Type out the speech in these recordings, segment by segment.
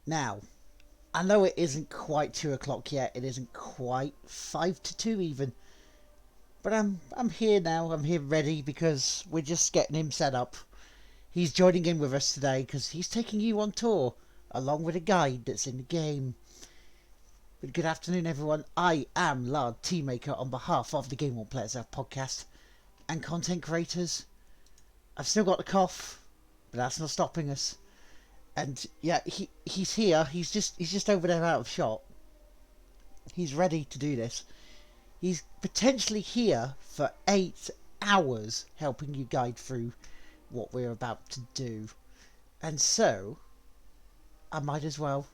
Now, I know it isn't quite 2 o'clock yet. It isn't quite 5 to 2 even. But I'm here now. I'm here ready because we're just getting him set up. He's joining in with us today because he's taking you on tour along with a guide that's in the game. But good afternoon, everyone. I am Lard Teamaker on behalf of the Game World Players Out podcast and content creators. I've still got the cough, but that's not stopping us. And yeah, he's here. He's just over there out of shot. He's ready to do this. He's potentially here for 8 hours helping you guide through what we're about to do. And so, I might as well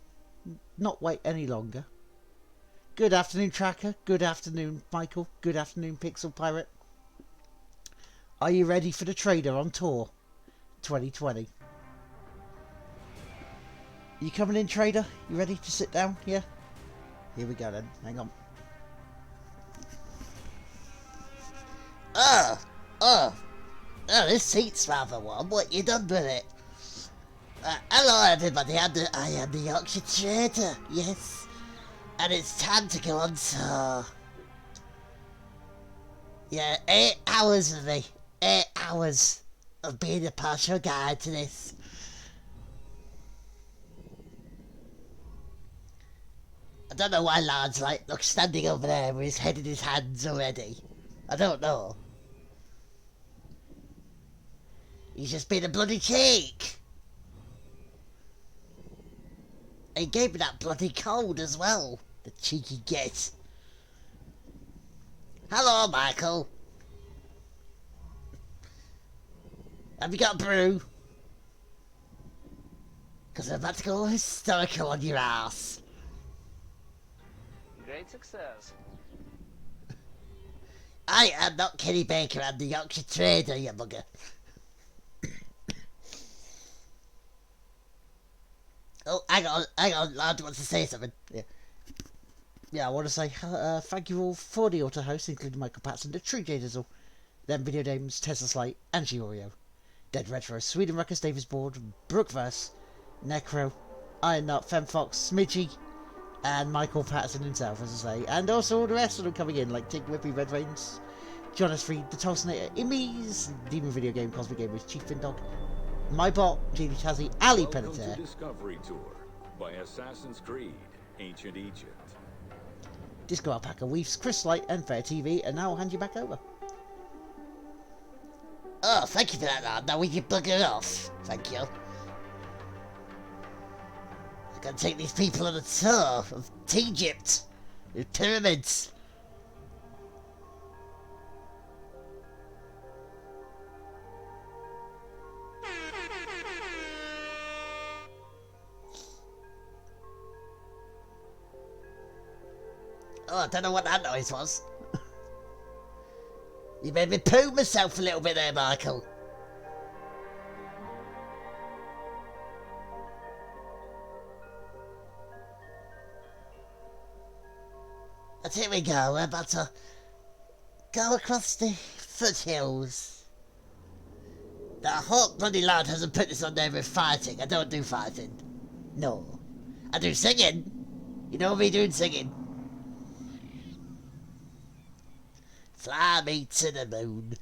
not wait any longer. Good afternoon, Tracker. Good afternoon, Michael. Good afternoon, Pixel Pirate. Are you ready for the Trader on Tour 2020? You coming in, Trader? You ready to sit down? Yeah? Here we go then. Hang on. Oh, this seat's rather warm. What you done with it? Hello everybody, I am the Yorkshire Trader, yes. And it's time to go on tour. Yeah, 8 hours of me. 8 hours of being a partial guide to this. I don't know why Lard's look, standing over there with his head in his hands already. I don't know. He's just been a bloody cheek. He gave me that bloody cold as well. The cheeky git. Hello, Michael. Have you got a brew? Because I'm about to go historical on your ass. Great success. I am not Kenny Baker, I'm the Yorkshire Trader, you bugger. Oh, hang on, Lard wants to say something. Yeah, I want to say thank you all for the auto hosts, including Michael Patson, the True J Dizzle, then Video Games, Tesla Slight, and Giorio, Dead Retro, Sweden Ruckus, Davis Board, Brookverse, Necro, Iron Nut, Femfox, Smidgy, and Michael Patson himself, as I say, and also all the rest of them coming in, like Tig Whippy, Red Reigns, Jonas Freed, The Tolsonator, Immies, Demon Video Game, Cosmic Gamers, Chief Findog, My Bot, Genie Tazzy, Ali Welcome Penetair, to Discovery Tour by Assassin's Creed, Ancient Egypt. Disco Alpaca, Weaves, Chris Light, and Fair TV, and now I'll hand you back over. Oh, thank you for that, Lard. Now we can bugger off. Thank you. I'm gonna take these people on a tour of Egypt. The pyramids. Oh, I don't know what that noise was. You made me poo myself a little bit there, Michael. But here we go, we're about to go across the foothills. Now, I hope bloody Lard hasn't put this on there with fighting. I don't do fighting. No. I do singing. You know me doing singing. Fly me to the moon.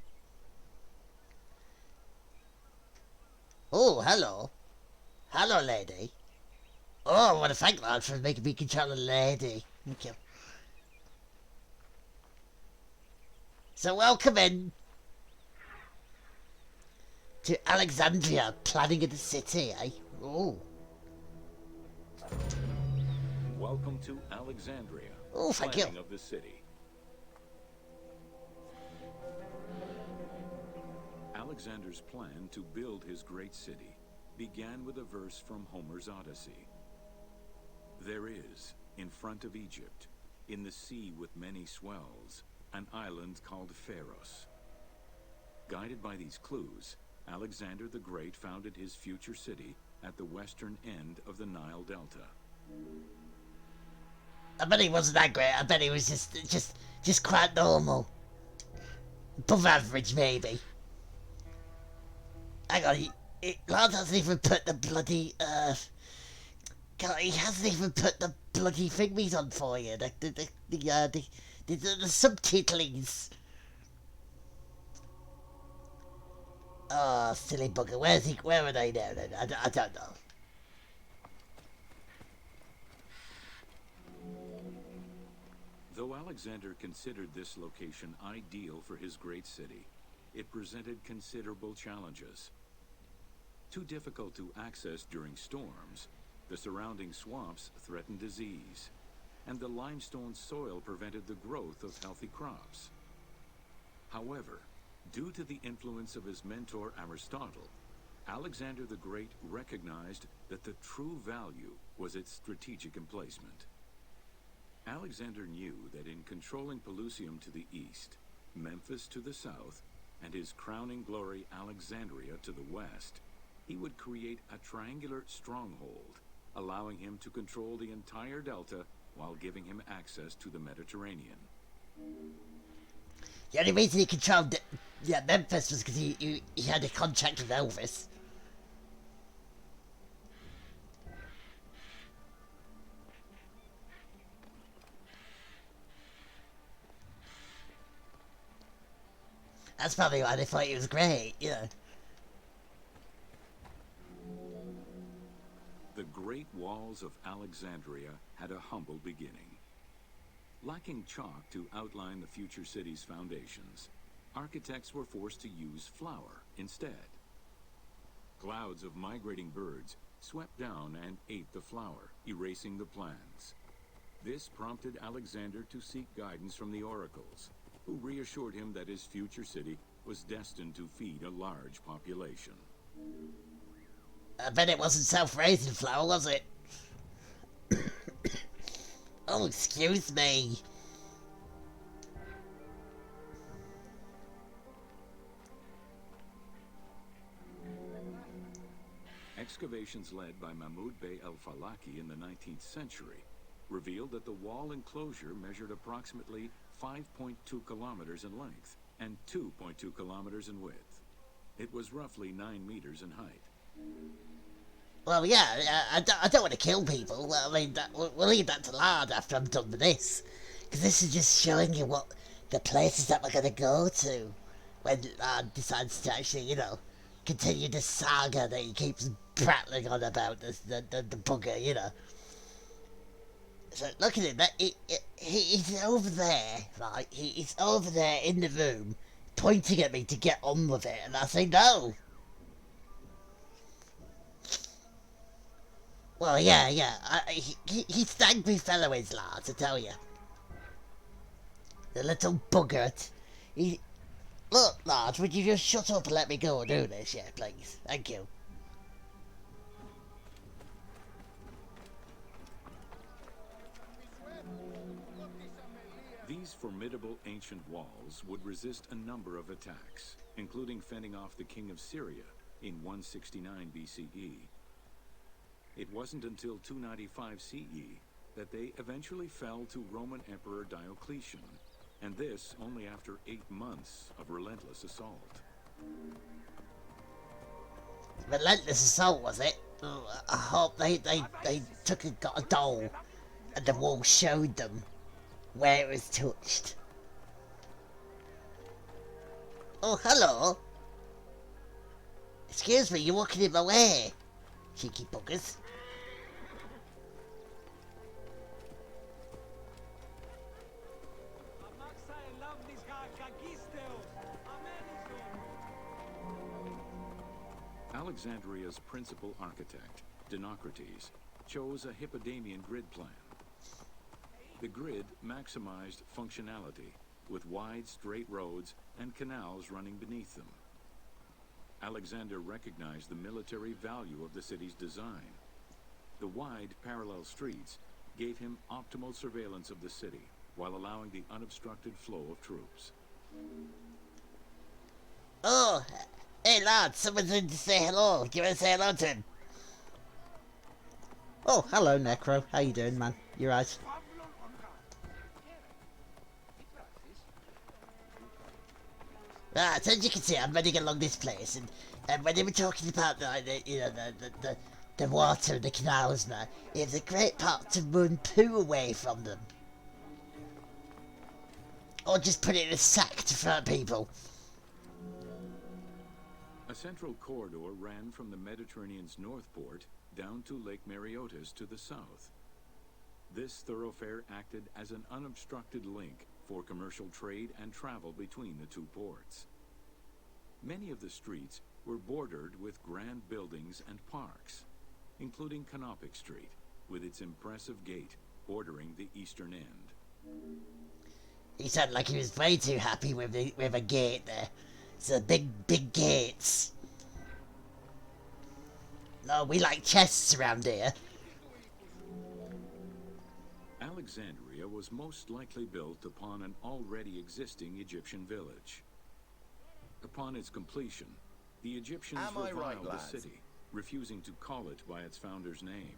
Oh, hello. Hello, lady. Oh, I want to thank Lard for making me control a lady. Thank you. So welcome in to Alexandria, planning of the city, eh? Oh. Welcome to Alexandria, Oh, thank you. planning of the city. Alexander's plan to build his great city began with a verse from Homer's Odyssey. There is, in front of Egypt, in the sea with many swells, an island called Pharos. Guided by these clues, Alexander the Great founded his future city at the western end of the Nile Delta. I bet he wasn't that great. I bet he was just quite normal. Above average, maybe. Hang on, Lard hasn't even put the bloody, God, he hasn't even put the bloody thingies on for you. The subtitlings. Oh, silly bugger. Where's he? Where are they now then? I don't know. Though Alexander considered this location ideal for his great city, it presented considerable challenges. Too difficult to access during storms, the surrounding swamps threatened disease, and the limestone soil prevented the growth of healthy crops. However, due to the influence of his mentor Aristotle, Alexander the Great recognized that the true value was its strategic emplacement. Alexander knew that in controlling Pelusium to the east, Memphis to the south, and his crowning glory Alexandria to the west, he would create a triangular stronghold, allowing him to control the entire delta while giving him access to the Mediterranean. The only reason he controlled Memphis was because he had a contract with Elvis. That's probably why they thought he was great, you know. The Great Walls of Alexandria had a humble beginning. Lacking chalk to outline the future city's foundations, architects were forced to use flour instead. Clouds of migrating birds swept down and ate the flour, erasing the plans. This prompted Alexander to seek guidance from the oracles, who reassured him that his future city was destined to feed a large population. I bet it wasn't self-raising flour, was it? Oh, excuse me. Excavations led by Mahmud Bey el-Falaki in the 19th century revealed that the wall enclosure measured approximately 5.2 kilometers in length and 2.2 kilometers in width. It was roughly 9 meters in height. Well, yeah, I don't want to kill people. I mean, we'll leave that to Lard after I'm done with this. Because this is just showing you what the places that we're going to go to when Lard decides to actually, you know, continue the saga that he keeps prattling on about, the bugger, you know. So look at him, he's over there, right? He's over there in the room, pointing at me to get on with it, and I say no. Well, yeah, he's the angry fellow is, Lars, I tell you. The little buggert. Look, Lars, would you just shut up and let me go and do this, yeah, please? Thank you. These formidable ancient walls would resist a number of attacks, including fending off the king of Syria in 169 BCE. It wasn't until 295 CE that they eventually fell to Roman Emperor Diocletian, and this only after 8 months of relentless assault. Relentless assault, was it? Oh, I hope they took and got a doll, and the wall showed them where it was touched. Oh, hello. Excuse me, you're walking in my way, cheeky buggers. Alexandria's principal architect, Dinocrates, chose a Hippodamian grid plan. The grid maximized functionality, with wide, straight roads and canals running beneath them. Alexander recognized the military value of the city's design. The wide, parallel streets gave him optimal surveillance of the city, while allowing the unobstructed flow of troops. Oh, hey lad, someone's in to say hello. Do you want to say hello to him? Oh, hello, Necro. How you doing, man? You right? As you can see, I'm running along this place, and when they were talking about the the water in the canals now. It's a great part to run poo away from them. Or just put it in a sack to throw at people. A central corridor ran from the Mediterranean's north port down to Lake Mareotis to the south. This thoroughfare acted as an unobstructed link for commercial trade and travel between the two ports. Many of the streets were bordered with grand buildings and parks, including Canopic Street, with its impressive gate bordering the eastern end. He sounded like he was way too happy with a gate there. It's a big gates. No, we like chests around here. Alexandria was most likely built upon an already existing Egyptian village. Upon its completion, the Egyptians reviled the city, refusing to call it by its founder's name.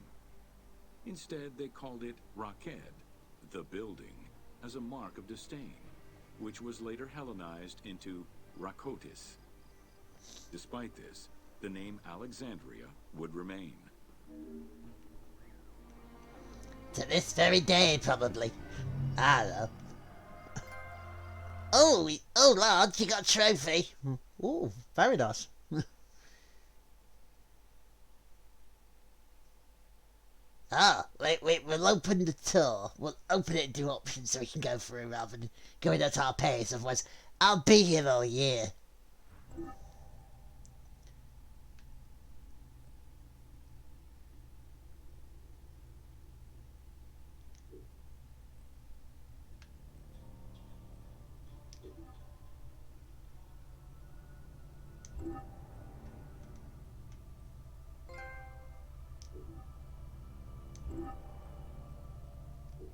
Instead, they called it Raked, the building, as a mark of disdain, which was later Hellenized into Rakotis. Despite this, the name Alexandria would remain. To this very day, probably. I don't know. Oh, Lord, you got a trophy. Ooh, very nice. Wait, we'll open the tour. We'll open it into options so we can go through rather than going at our pace, otherwise I'll be here all year.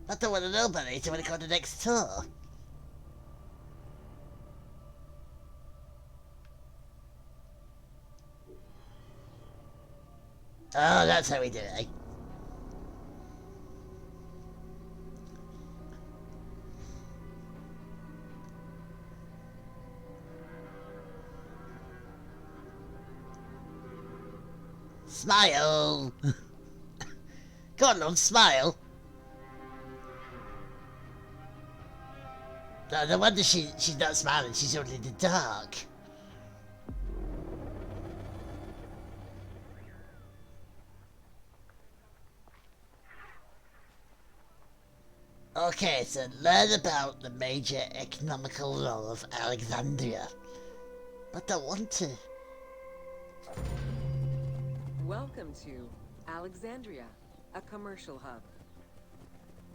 I don't want to know about it. I want to go on the next tour. Oh, that's how we do it, eh? Smile! Go on, love, smile! No wonder she's not smiling, she's only in the dark. Okay, so learn about the major economical role of Alexandria. But I don't want to. Welcome to Alexandria, a commercial hub.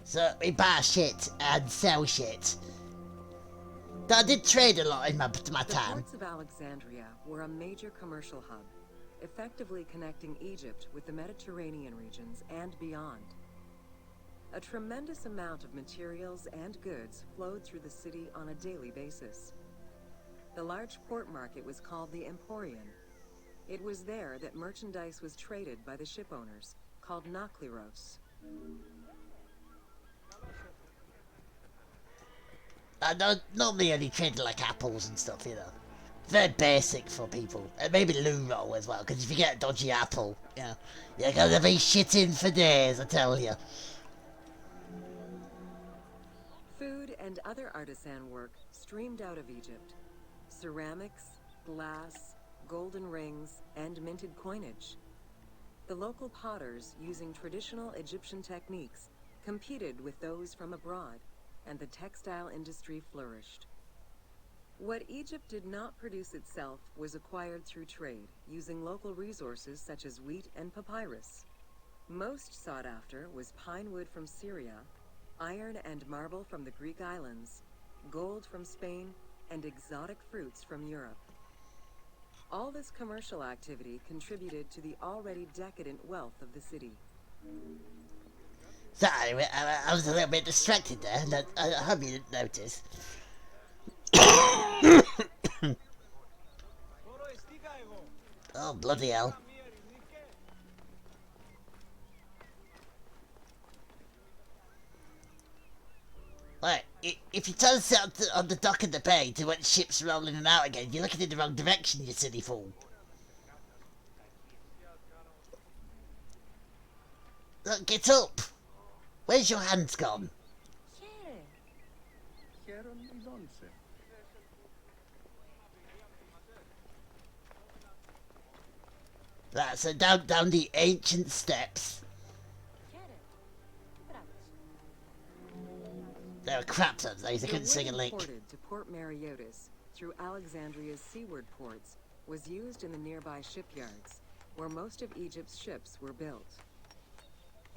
So we buy shit and sell shit. I did trade a lot in my The time. ports of Alexandria were a major commercial hub, effectively connecting Egypt with the Mediterranean regions and beyond. A tremendous amount of materials and goods flowed through the city on a daily basis. The large port market was called the Emporium. It was there that merchandise was traded by the ship owners, called Nakliros. I don't normally only trade like apples and stuff, you know. Very basic for people. And maybe loo roll as well, because if you get a dodgy apple, yeah, you're gonna be shitting for days, I tell you. Food and other artisan work streamed out of Egypt. Ceramics, glass, golden rings, and minted coinage. The local potters, using traditional Egyptian techniques, competed with those from abroad, and the textile industry flourished. What Egypt did not produce itself was acquired through trade, using local resources such as wheat and papyrus. Most sought after was pine wood from Syria, iron and marble from the Greek islands, gold from Spain, and exotic fruits from Europe. All this commercial activity contributed to the already decadent wealth of the city. Sorry, I was a little bit distracted there, and I hope you didn't notice. Oh, bloody hell. Right, if you turn out on the dock of the bay to when ships rolling in and out again, you're looking in the wrong direction, you silly fool. Look, get up! Where's your hands gone? That's down the ancient steps. There were crap tons of those. I couldn't sing a lick. Imported to Port Mariotis through Alexandria's seaward ports was used in the nearby shipyards, where most of Egypt's ships were built.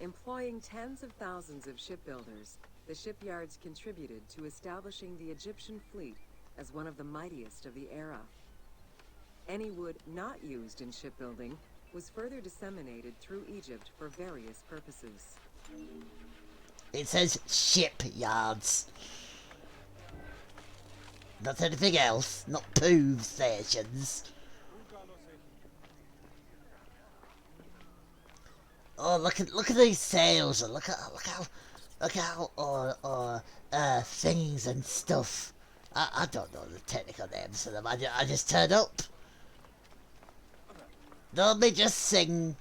Employing tens of thousands of shipbuilders, the shipyards contributed to establishing the Egyptian fleet as one of the mightiest of the era. Any wood not used in shipbuilding was further disseminated through Egypt for various purposes. It says shipyards. Not anything else. Not poo stations. Oh, look at these sails. Look how things and stuff. I don't know the technical names for them. I just turn up. Don't me just sing.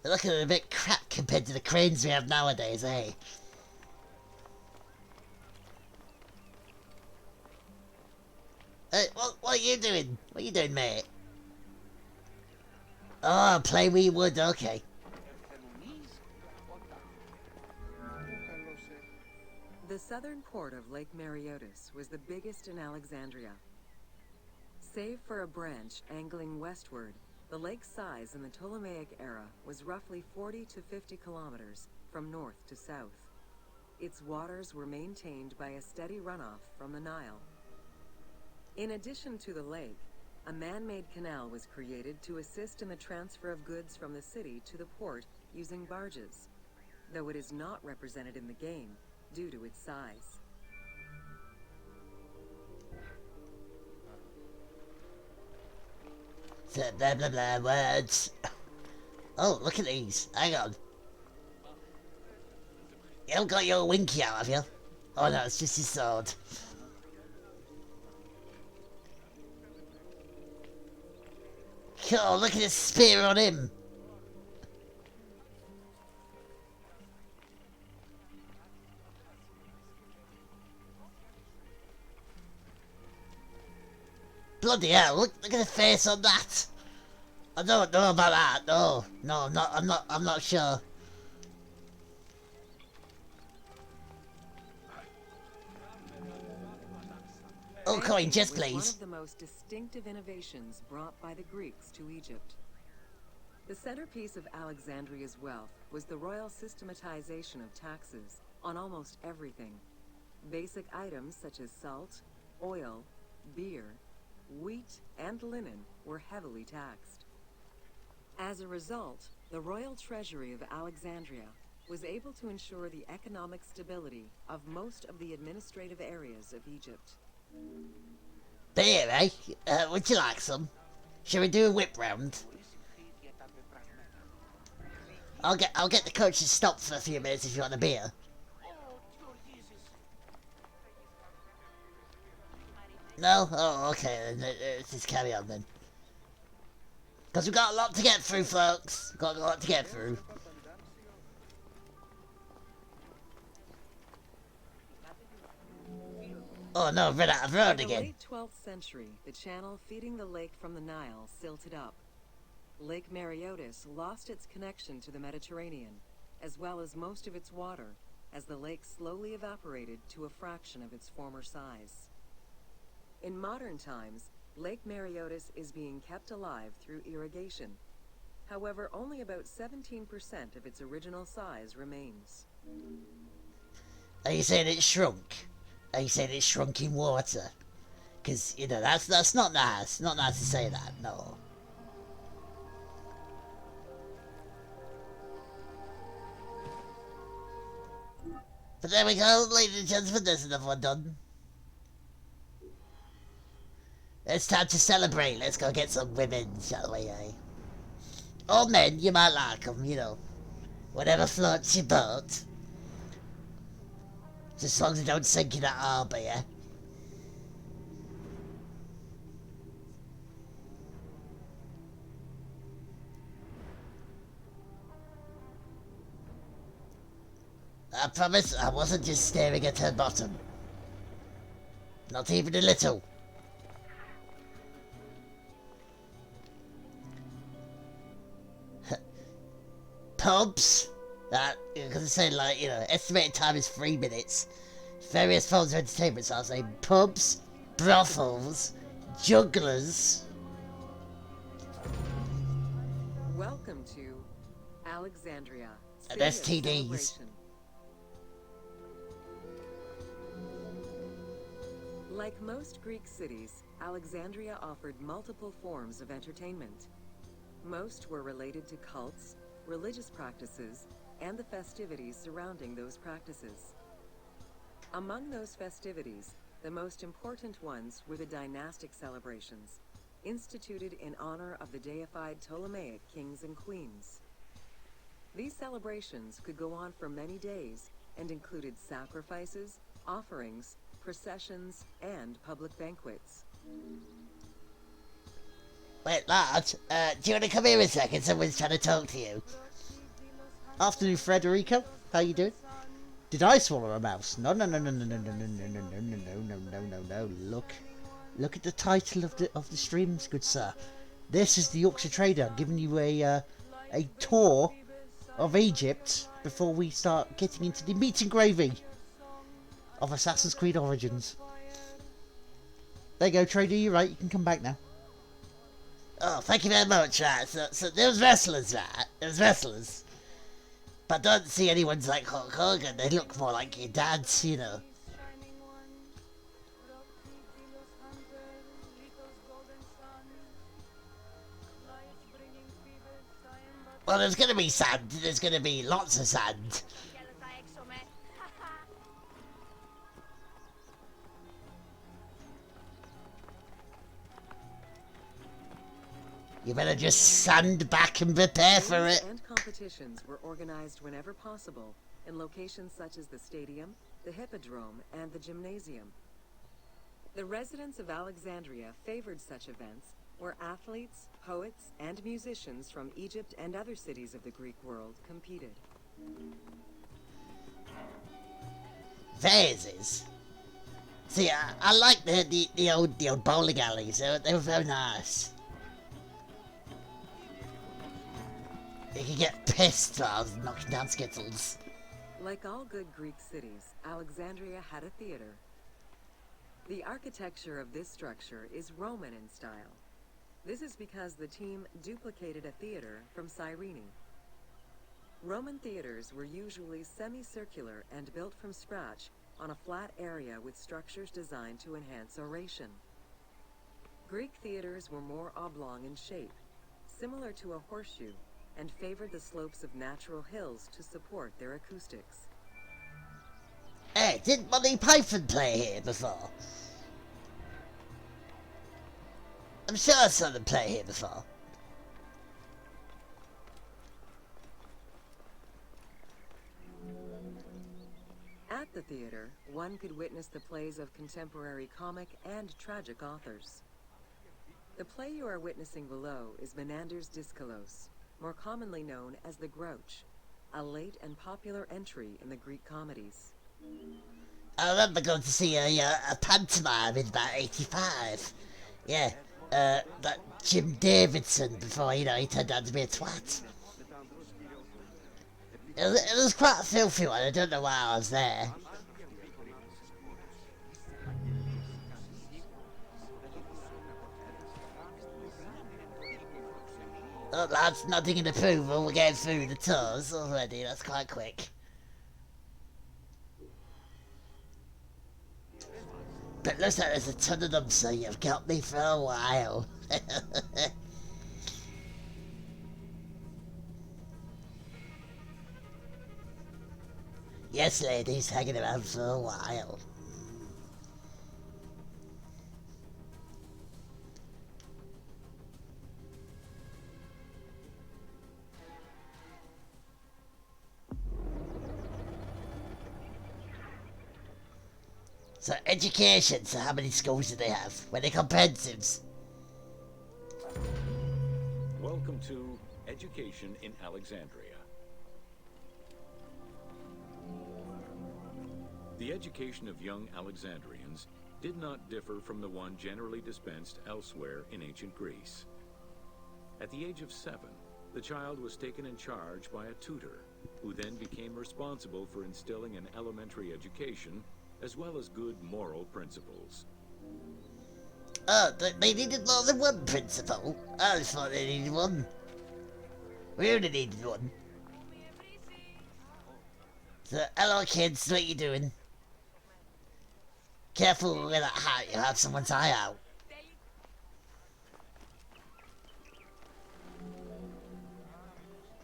They're looking a bit crap compared to the cranes we have nowadays, eh? Hey, what are you doing? What are you doing, mate? Oh, play we wood, okay. The southern port of Lake Mariotis was the biggest in Alexandria. Save for a branch angling westward, the lake's size in the Ptolemaic era was roughly 40 to 50 kilometers from north to south. Its waters were maintained by a steady runoff from the Nile. In addition to the lake, a man-made canal was created to assist in the transfer of goods from the city to the port using barges, though it is not represented in the game due to its size. Blah blah blah words. Oh, look at these. Hang on. You haven't got your winky out, have you? Oh no, it's just his sword. Oh, look at the spear on him. Bloody hell, look at the face on that. I don't know about that, no. No, I'm not sure. Oh, coin, just please. One of the most distinctive innovations brought by the Greeks to Egypt. The centerpiece of Alexandria's wealth was the royal systematization of taxes on almost everything. Basic items such as salt, oil, beer, wheat, and linen were heavily taxed. As a result, the royal treasury of Alexandria was able to ensure the economic stability of most of the administrative areas of Egypt. Beer, eh? Would you like some? Shall we do a whip round? I'll get the coach to stop for a few minutes if you want a beer. No? Oh, okay, then let's just carry on then. Because we've got a lot to get through, folks. Got a lot to get through. Oh no, I've run out of road In the again. late 12th century, the channel feeding the lake from the Nile silted up. Lake Mariotis lost its connection to the Mediterranean, as well as most of its water, as the lake slowly evaporated to a fraction of its former size. In modern times, Lake Mariotis is being kept alive through irrigation. However, only about 17% of its original size remains. Are you saying it shrunk? Are you saying it shrunk in water? Because, you know, that's not nice. Not nice to say that, no. But there we go, ladies and gentlemen, there's another one done. It's time to celebrate. Let's go get some women, shall we, eh? Or men, you might like them, you know. Whatever floats your boat. Just as long as they don't sink in that harbour, yeah? I promise I wasn't just staring at her bottom. Not even a little. Pubs? You're gonna say, like, you know, estimated time is 3 minutes. Various forms of entertainment, so I'll say pubs, brothels, jugglers. Welcome to Alexandria. And City of STDs. Celebration. Like most Greek cities, Alexandria offered multiple forms of entertainment. Most were related to cults, religious practices, and the festivities surrounding those practices. Among those festivities, the most important ones were the dynastic celebrations, instituted in honor of the deified Ptolemaic kings and queens. These celebrations could go on for many days and included sacrifices, offerings, processions, and public banquets. Wait, lad, do you want to come here a second? Someone's trying to talk to you. Afternoon, Frederico. How you doing? Did I swallow a mouse? No, no, no, no, no, no, no, no, no, no, no, no, no, no, no, no. Look at the title of the streams, good sir. This is the Yorkshire Trader giving you a tour of Egypt before we start getting into the meat and gravy of Assassin's Creed Origins. There you go, Trader. You're right. You can come back now. Oh, thank you very much, right. So there was wrestlers, right? There was wrestlers. But I don't see anyone's like Hulk Hogan. They look more like your dads, you know. Well, there's gonna be sand. There's gonna be lots of sand. You better just sand back and prepare for Games it. and competitions were organized whenever possible in locations such as the stadium, the hippodrome, and the gymnasium. The residents of Alexandria favored such events where athletes, poets, and musicians from Egypt and other cities of the Greek world competed. Vases. See, I like the old bowling alleys. They were very nice. You can get pissed while knocking down skittles. Like all good Greek cities, Alexandria had a theater. The architecture of this structure is Roman in style. This is because the team duplicated a theater from Cyrene. Roman theaters were usually semicircular and built from scratch on a flat area with structures designed to enhance oration. Greek theaters were more oblong in shape, similar to a horseshoe, and favored the slopes of natural hills to support their acoustics. Hey, didn't Monty Python play here before? I'm sure I saw them play here before. At the theater, one could witness the plays of contemporary comic and tragic authors. The play you are witnessing below is Menander's Dyskolos, more commonly known as the Grouch, a late and popular entry in the Greek comedies. I remember going to see a pantomime in about 85. Yeah, that Jim Davidson before, you know, he turned out to be a twat. It was quite a filthy one. I don't know why I was there. Oh, lads, nodding in approval. We're getting through the tours already. That's quite quick. But looks like there's a ton of them, so you've got me for a while. Yes, ladies, hanging around for a while. So, education, so how many schools do they have? Were they comprehensives? Welcome to Education in Alexandria. The education of young Alexandrians did not differ from the one generally dispensed elsewhere in ancient Greece. At the age of 7, the child was taken in charge by a tutor, who then became responsible for instilling an elementary education, as well as good moral principles. Oh, they needed more than one principal? I thought they needed one. We only needed one. So, hello kids, what you doing? Careful with that hat, you'll have someone's eye out.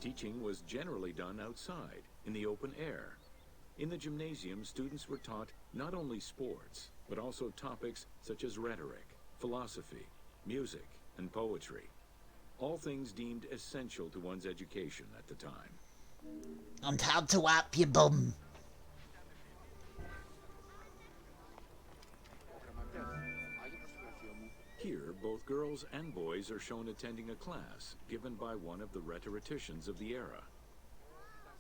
Teaching was generally done outside, in the open air. In the gymnasium, students were taught not only sports, but also topics such as rhetoric, philosophy, music, and poetry. All things deemed essential to one's education at the time. And how to wipe your bum. Here, both girls and boys are shown attending a class given by one of the rhetoricians of the era.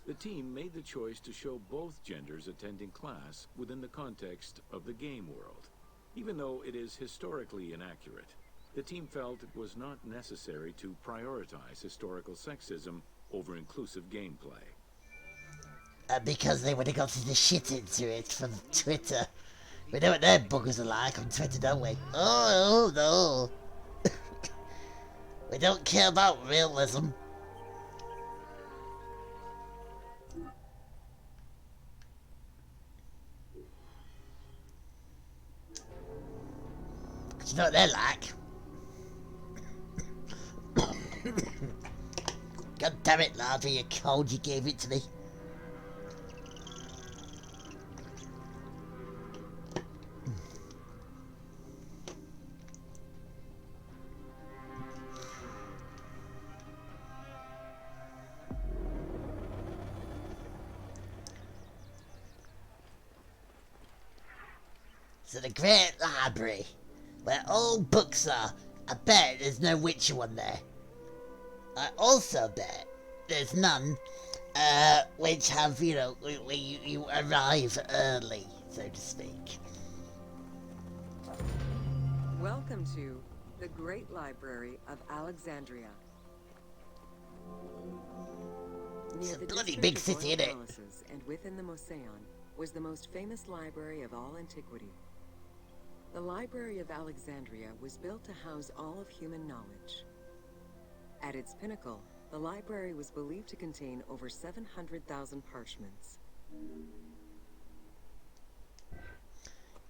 The team made the choice to show both genders attending class within the context of the game world. Even though it is historically inaccurate, the team felt it was not necessary to prioritize historical sexism over inclusive gameplay. Because they would have gotten the shit into it from Twitter. We know what their buggers are like on Twitter, don't we? Oh, no. We don't care about realism. You know what they're like. God damn it, Larva, you're cold, you gave it to me. So the Great Library, where all books are. I bet there's no Witcher one there. I also bet there's none which have, you know, where you arrive early, so to speak. Welcome to the Great Library of Alexandria. It's Near a the bloody district big of city, royal innit? palaces and within the Moseon was the most famous library of all antiquity. The Library of Alexandria was built to house all of human knowledge. At its pinnacle, the library was believed to contain over 700,000 parchments.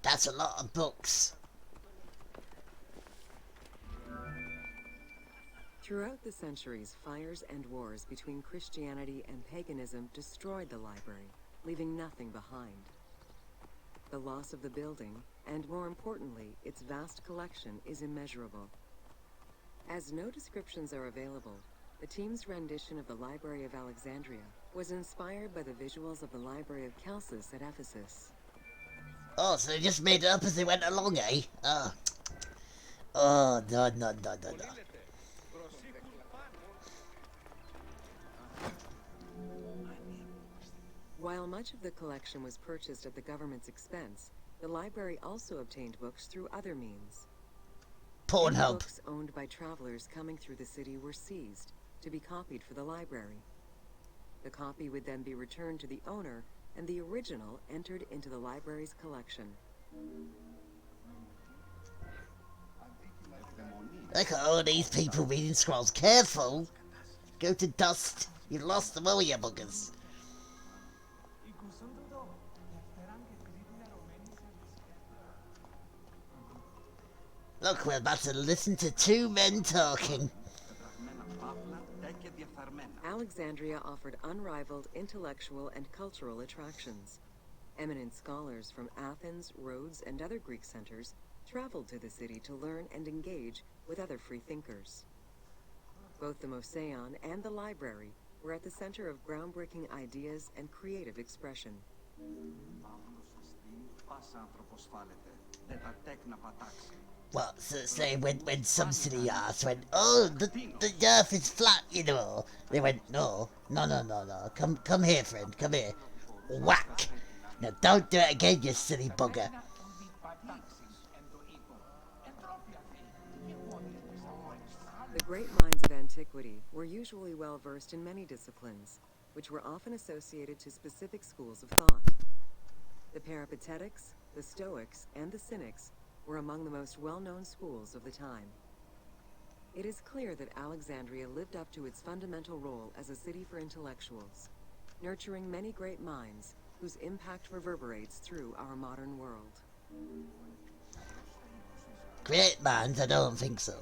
That's a lot of books. Throughout the centuries, fires and wars between Christianity and paganism destroyed the library, leaving nothing behind. The loss of the building, and more importantly, its vast collection, is immeasurable. As no descriptions are available, the team's rendition of the Library of Alexandria was inspired by the visuals of the Library of Chalcis at Ephesus. Oh, so they just made it up as they went along, eh? Oh. Oh, no, no, no, no, no. While much of the collection was purchased at the government's expense, the library also obtained books through other means. Any Pornhub. books owned by travelers coming through the city were seized to be copied for the library. The copy would then be returned to the owner, and the original entered into the library's collection. Look at all these people reading scrolls. Careful! Go to dust. You've lost them all, you buggers. Look, we're about to listen to two men talking. Alexandria offered unrivaled intellectual and cultural attractions. Eminent scholars from Athens, Rhodes, and other Greek centers traveled to the city to learn and engage with other free thinkers. Both the Moseon and the library were at the center of groundbreaking ideas and creative expression. What, so say when some city asked, went, oh, the earth is flat, you know. They went, no, no, no, no, no. Come here, friend, come here. Whack! Now don't do it again, you silly bugger. The great minds of antiquity were usually well versed in many disciplines, which were often associated to specific schools of thought. The Peripatetics, the Stoics, and the Cynics were among the most well-known schools of the time. It is clear that Alexandria lived up to its fundamental role as a city for intellectuals, nurturing many great minds whose impact reverberates through our modern world. Great minds? I don't think so.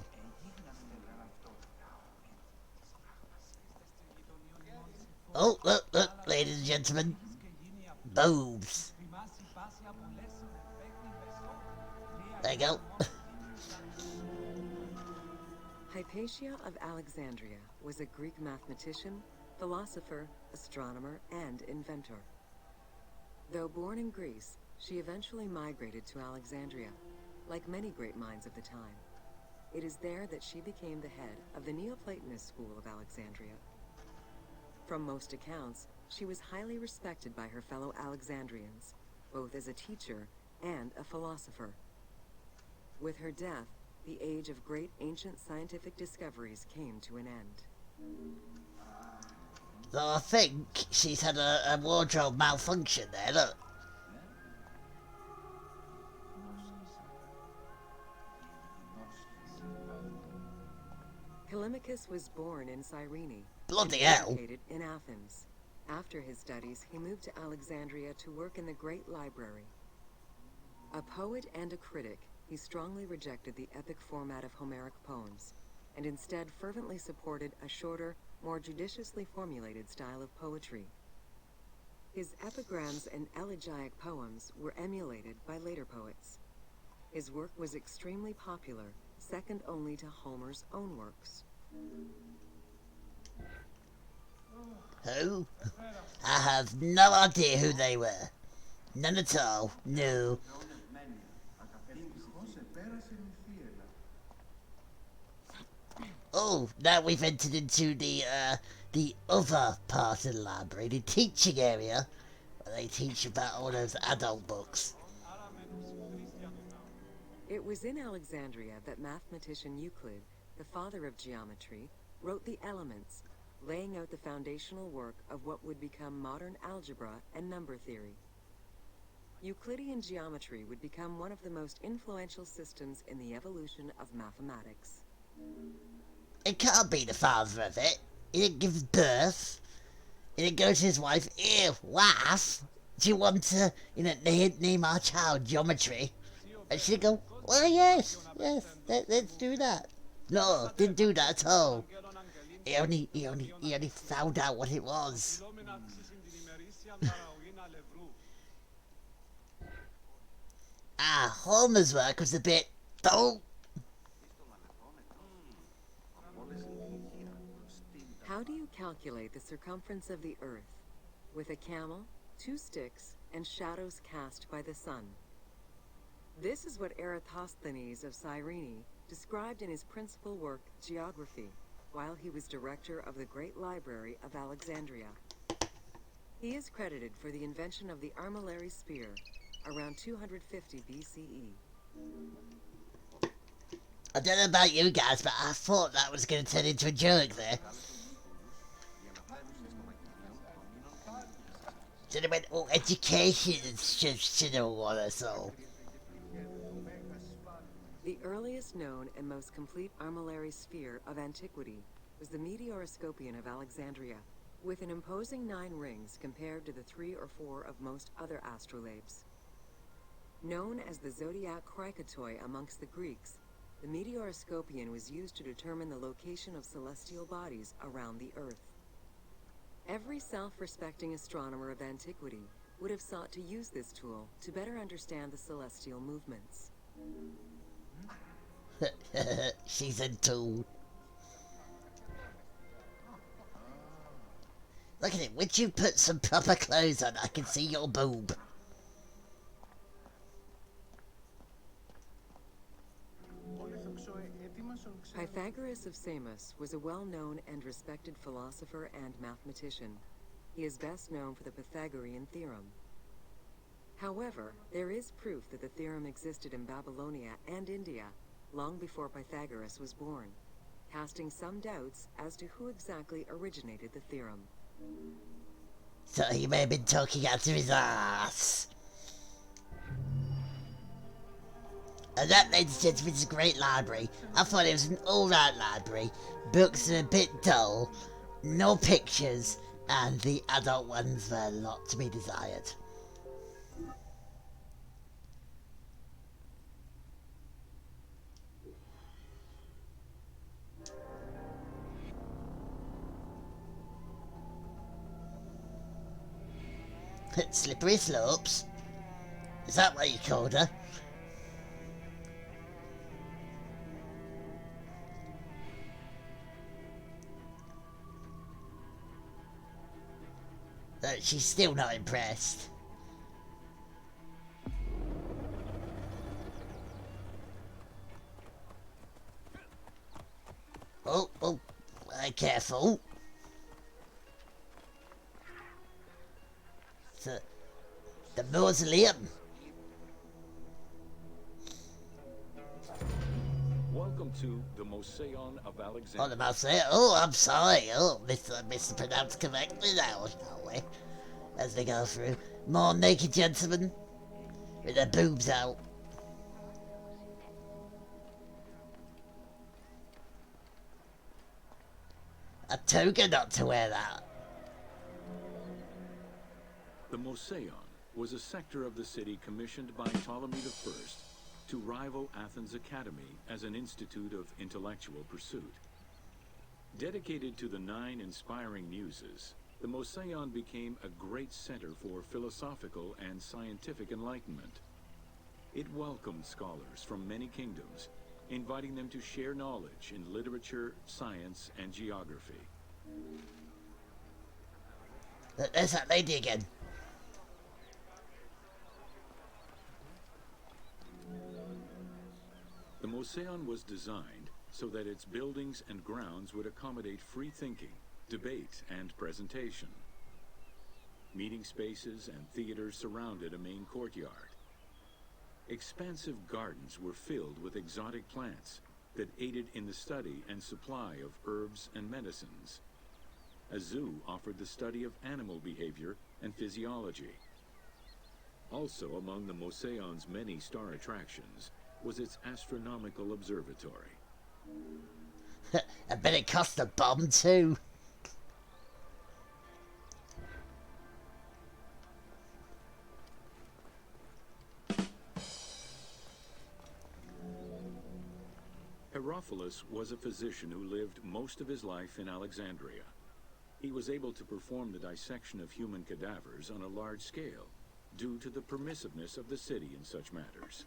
Oh, look, ladies and gentlemen. Boobs. There you go. Hypatia of Alexandria was a Greek mathematician, philosopher, astronomer, and inventor. Though born in Greece, she eventually migrated to Alexandria, like many great minds of the time. It is there that she became the head of the Neoplatonist school of Alexandria. From most accounts, she was highly respected by her fellow Alexandrians, both as a teacher and a philosopher. With her death, the age of great ancient scientific discoveries came to an end. So I think she's had a wardrobe malfunction there, look. Callimachus was born in Cyrene Bloody and hell. educated in Athens. After his studies, he moved to Alexandria to work in the Great Library. A poet and a critic, he strongly rejected the epic format of Homeric poems, and instead fervently supported a shorter, more judiciously formulated style of poetry. His epigrams and elegiac poems were emulated by later poets. His work was extremely popular, second only to Homer's own works. Who? I have no idea who they were. None at all. No. Oh, now we've entered into the other part of the library, the teaching area, where they teach about all those adult books. It was in Alexandria that mathematician Euclid, the father of geometry, wrote the Elements, laying out the foundational work of what would become modern algebra and number theory. Euclidean geometry would become one of the most influential systems in the evolution of mathematics. It can't be the father of it. He didn't give birth. He didn't go to his wife. Ew, wife, do you want to, name our child geometry? And she'd go, well, yes, let's do that. No, didn't do that at all. He only found out what it was. Homer's work was a bit... Oh! How do you calculate the circumference of the Earth? With a camel, 2 sticks, and shadows cast by the sun. This is what Eratosthenes of Cyrene described in his principal work, Geography, while he was director of the Great Library of Alexandria. He is credited for the invention of the armillary sphere, around 250 BCE. I don't know about you guys, but I thought that was going to turn into a joke there. Should have went, oh, education should have won us all. The earliest known and most complete armillary sphere of antiquity was the Meteoroscopion of Alexandria, with an imposing 9 rings compared to the 3 or 4 of most other astrolabes. Known as the zodiac Krikatoi amongst the Greeks, the Meteoroscopion was used to determine the location of celestial bodies around the Earth. Every self-respecting astronomer of antiquity would have sought to use this tool to better understand the celestial movements. She's a tool. Look at it, would you put some proper clothes on? I can see your boob. Pythagoras of Samos was a well-known and respected philosopher and mathematician. He is best known for the Pythagorean theorem. However, there is proof that the theorem existed in Babylonia and India long before Pythagoras was born, casting some doubts as to who exactly originated the theorem. So he may have been talking out of his ass. And that, ladies and gentlemen, is a great library. I thought it was an alright library. Books are a bit dull, no pictures, and the adult ones were a lot to be desired. Slippery slopes? Is that what you called her? She's still not impressed. Oh, careful. The mausoleum. Welcome to the Mosaeon of Oh, Alexandria. the mausoleum. Oh, I'm sorry. Oh, mispronounced correctly now, shall we? As they go through. More naked gentlemen with their boobs out. A toga not to wear that. The Mosaeon was a sector of the city commissioned by Ptolemy I to rival Athens Academy as an institute of intellectual pursuit. Dedicated to the 9 inspiring muses, the Mosaeon became a great center for philosophical and scientific enlightenment. It welcomed scholars from many kingdoms, inviting them to share knowledge in literature, science, and geography. There's that lady again. The Mosaeon was designed so that its buildings and grounds would accommodate free thinking, debate, and presentation. Meeting spaces and theaters surrounded a main courtyard. Expansive gardens were filled with exotic plants that aided in the study and supply of herbs and medicines. A zoo offered the study of animal behavior and physiology. Also among the Mosaeon's many star attractions was its astronomical observatory. I bet it cost a bomb too. Herophilus was a physician who lived most of his life in Alexandria. He was able to perform the dissection of human cadavers on a large scale, due to the permissiveness of the city in such matters.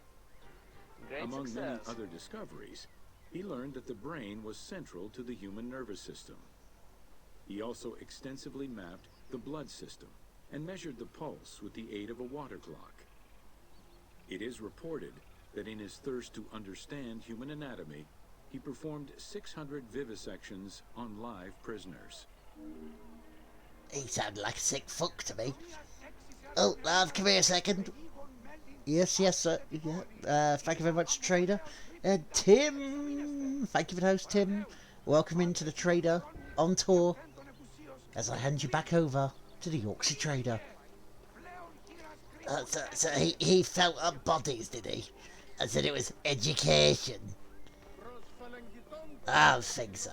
Among many other discoveries, he learned that the brain was central to the human nervous system. He also extensively mapped the blood system and measured the pulse with the aid of a water clock. It is reported that in his thirst to understand human anatomy, he performed 600 vivisections on live prisoners. He sounded like a sick fuck to me. Oh, lad, come here a second. Yes, sir. Yeah. Thank you very much, Trader. Tim, thank you for the host, Tim. Welcome into the Trader on tour as I hand you back over to the Yorkshire Trader. So he felt up bodies, did he? I said it was education. I don't think so.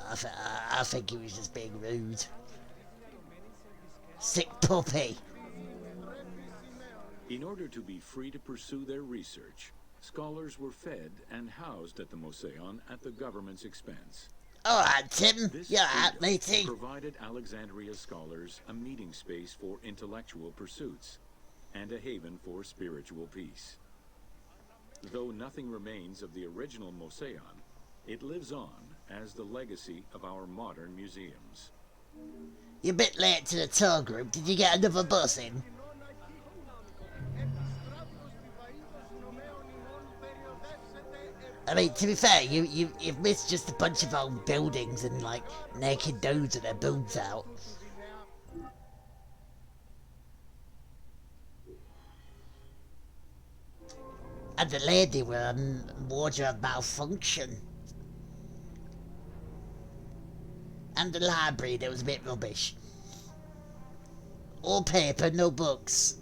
I think he was just being rude. Sick puppy. In order to be free to pursue their research, scholars were fed and housed at the Mosaeon at the government's expense. Alright, Tim, This you're out, freedom matey. provided Alexandria scholars a meeting space for intellectual pursuits and a haven for spiritual peace. Though nothing remains of the original Mosaeon, it lives on as the legacy of our modern museums. You're a bit late to the tour group. Did you get another bus in? I mean, to be fair, you've missed just a bunch of old buildings and, like, naked dudes with their boobs out. And the lady with a wardrobe malfunction. And the library that was a bit rubbish. All paper, no books.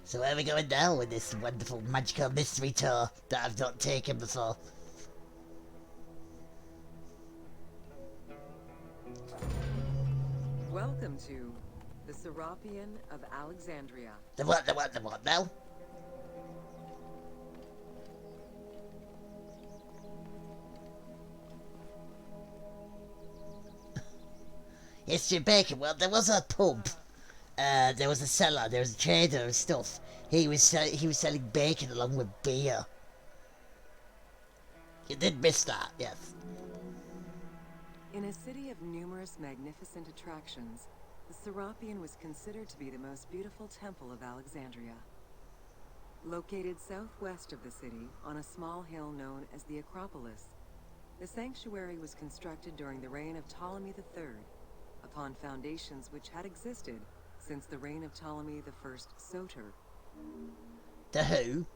So where are we going now with this wonderful magical mystery tour that I've not taken before? Welcome to the Serapion of Alexandria. The what now? History of bacon. Well, there was a pub. There was a seller. There was a trader of stuff. He was selling bacon along with beer. You did miss that, yes. In a city of numerous magnificent attractions, the Serapion was considered to be the most beautiful temple of Alexandria. Located southwest of the city, on a small hill known as the Acropolis, the sanctuary was constructed during the reign of Ptolemy III, upon foundations which had existed since the reign of Ptolemy I Soter. The who?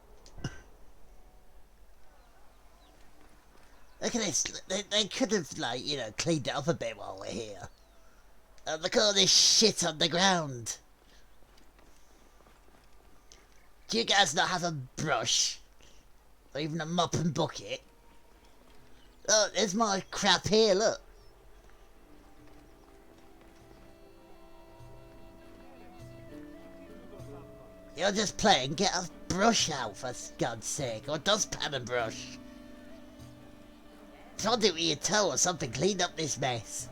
Look at this. They could have, like, you know, cleaned it up a bit while we're here. Look at all this shit on the ground. Do you guys not have a brush? Or even a mop and bucket? Oh, there's my crap here, look. You're just playing, get a brush out for God's sake, or dustpan and brush. Try to do it with your toe or something, clean up this mess.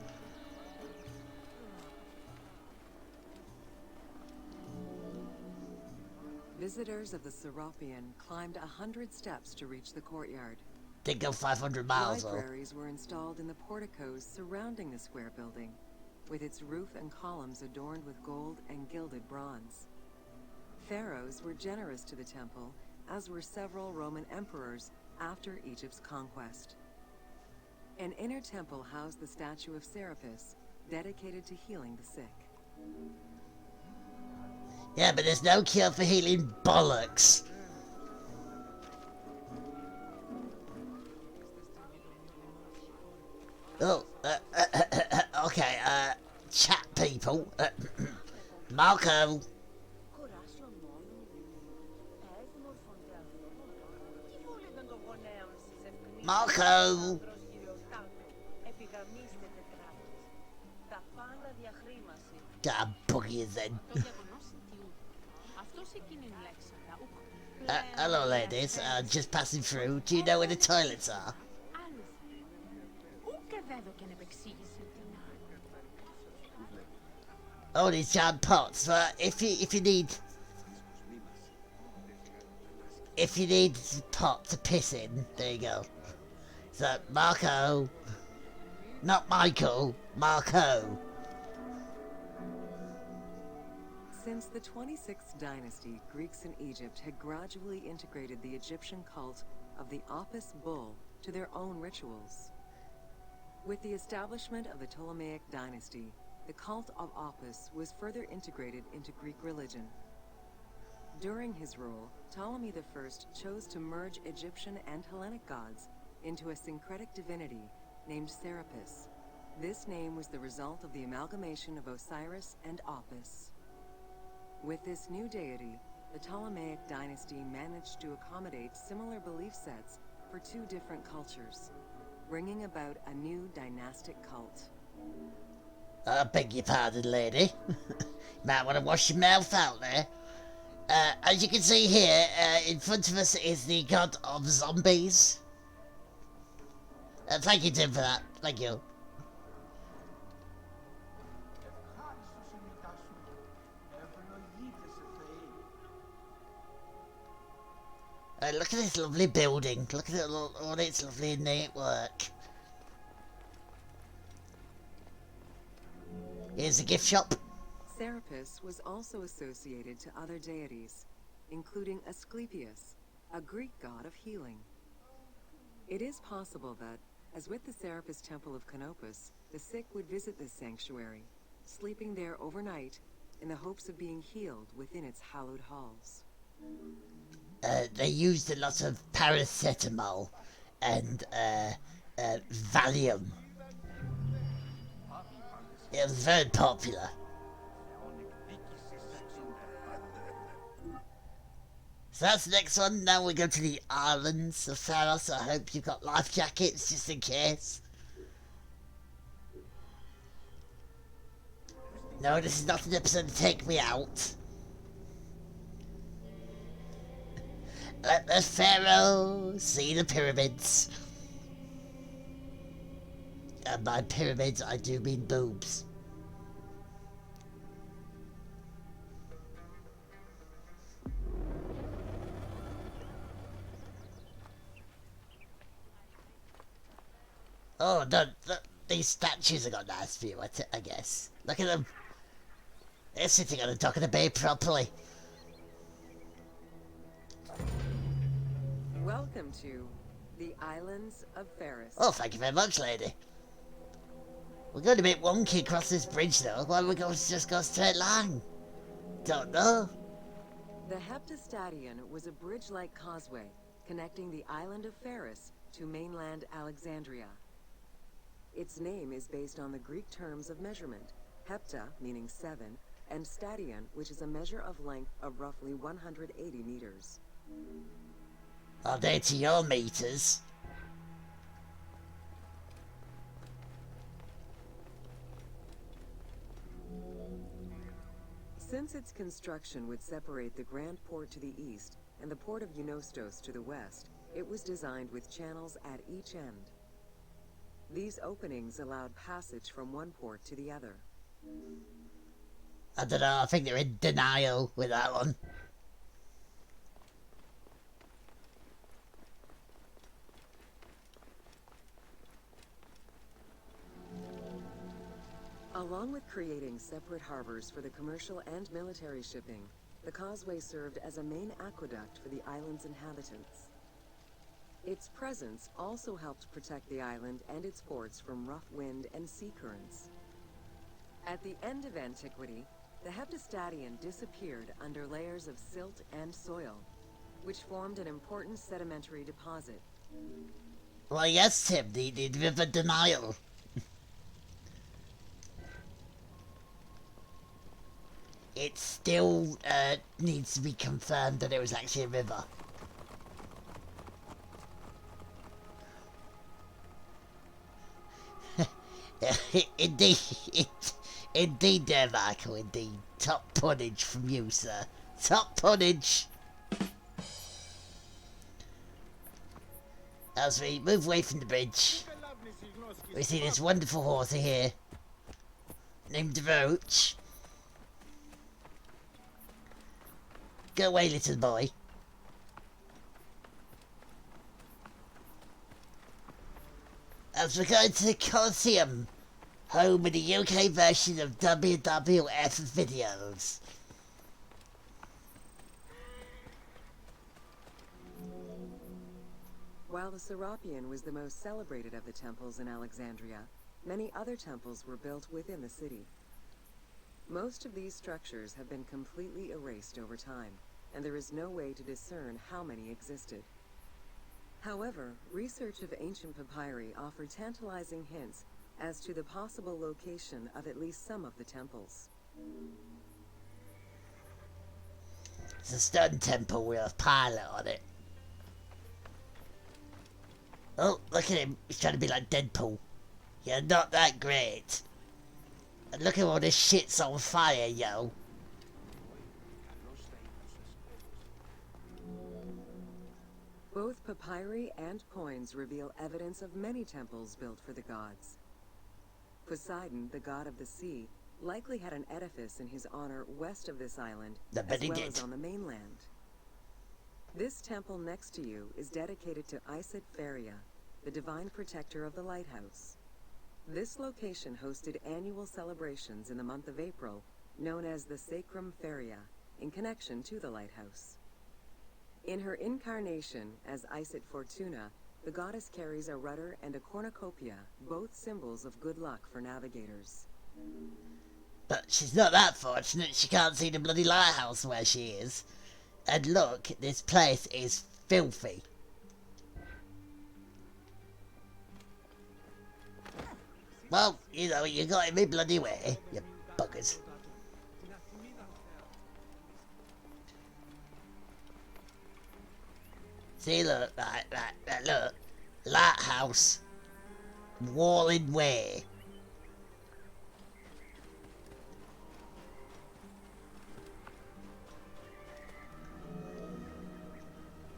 Visitors of the Serapion climbed 100 steps to reach the courtyard. Didn't go 500 miles though. Libraries were installed in the porticos surrounding the square building, with its roof and columns adorned with gold and gilded bronze. Pharaohs were generous to the temple, as were several Roman emperors after Egypt's conquest. An inner temple housed the statue of Serapis, dedicated to healing the sick. Yeah, but there's no cure for healing bollocks. Oh, okay, chat people. Marco. Marco. God, boogie is then. Hello ladies, just passing through. Do you know where the toilets are? Oh, these giant pots. If you need a pot to piss in, there you go. So Marco, not Michael, Marco. Since the 26th dynasty, Greeks in Egypt had gradually integrated the Egyptian cult of the Apis bull to their own rituals. With the establishment of the Ptolemaic dynasty, the cult of Apis was further integrated into Greek religion. During his rule, Ptolemy I chose to merge Egyptian and Hellenic gods into a syncretic divinity named Serapis. This name was the result of the amalgamation of Osiris and Apis. With this new deity, the Ptolemaic dynasty managed to accommodate similar belief sets for two different cultures, bringing about a new dynastic cult. I beg your pardon, lady. Might want to wash your mouth out there. As you can see here, in front of us is the god of zombies. Thank you, Tim, for that. Thank you. Look at this lovely building. Look at all its lovely innate work. Here's a gift shop. Serapis was also associated to other deities. including Asclepius, a Greek god of healing. It is possible that, as with the Serapis Temple of Canopus, the sick would visit this sanctuary, sleeping there overnight in the hopes of being healed within its hallowed halls. They used a lot of paracetamol and Valium. It was very popular. So that's the next one. Now we go to the islands of Pharos. I hope you've got life jackets just in case. No, this is not an episode to take me out. Let the pharaoh see the pyramids. And by pyramids, I do mean boobs. Oh, no, these statues have got a nice view, I guess. Look at them. They're sitting on the dock of the bay properly. Welcome to the Islands of Pharos. Oh, thank you very much, lady. We're going a bit wonky across this bridge, though. Why don't we just go straight line? Don't know. The Heptastadion was a bridge-like causeway connecting the island of Pharos to mainland Alexandria. Its name is based on the Greek terms of measurement, hepta, meaning 7, and stadion, which is a measure of length of roughly 180 meters. Are they to your meters? Since its construction would separate the Grand Port to the east and the port of Eunostos to the west, it was designed with channels at each end. These openings allowed passage from one port to the other. I don't know, I think they're in denial with that one. Along with creating separate harbors for the commercial and military shipping, the causeway served as a main aqueduct for the island's inhabitants. Its presence also helped protect the island and its ports from rough wind and sea currents. At the end of antiquity, the Heptastadion disappeared under layers of silt and soil, which formed an important sedimentary deposit. Well, yes, Tim, the river denial. It still needs to be confirmed that it was actually a river. Indeed, there, Michael, indeed. Top punnage from you, sir. Top punnage. As we move away from the bridge, we see this wonderful horse here, named Roach. Go away, little boy. As we're going to the Colosseum, home of the UK version of WWF videos. While the Serapeum was the most celebrated of the temples in Alexandria, many other temples were built within the city. Most of these structures have been completely erased over time, and there is no way to discern how many existed. However, research of ancient papyri offer tantalizing hints as to the possible location of at least some of the temples. It's a stone temple with a pilot on it. Oh, look at him. He's trying to be like Deadpool. You're not that great. And look at all this shit's on fire, yo. Both papyri and coins reveal evidence of many temples built for the gods. Poseidon, the god of the sea, likely had an edifice in his honor west of this island, as well as on the mainland. This temple next to you is dedicated to Isis Pharia, the divine protector of the lighthouse. This location hosted annual celebrations in the month of April, known as the Sacrum Pharia, in connection to the lighthouse. In her incarnation as Iset Fortuna, the goddess carries a rudder and a cornucopia, both symbols of good luck for navigators. But she's not that fortunate she can't see the bloody lighthouse where she is. And look, this place is filthy. Well, you know, you got in me bloody way, you buggers. See, look, look. Lighthouse. Walling Way.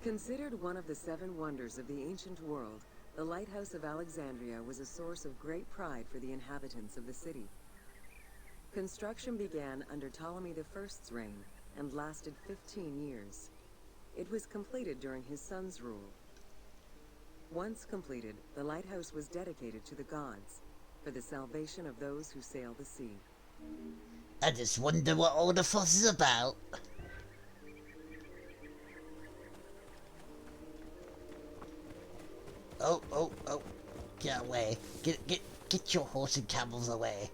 Considered one of the 7 wonders of the ancient world, the Lighthouse of Alexandria was a source of great pride for the inhabitants of the city. Construction began under Ptolemy I's reign and lasted 15 years. It was completed during his son's rule. Once completed, the lighthouse was dedicated to the gods for the salvation of those who sail the sea. I just wonder what all the fuss is about. Oh, get away. Get your horse and camels away.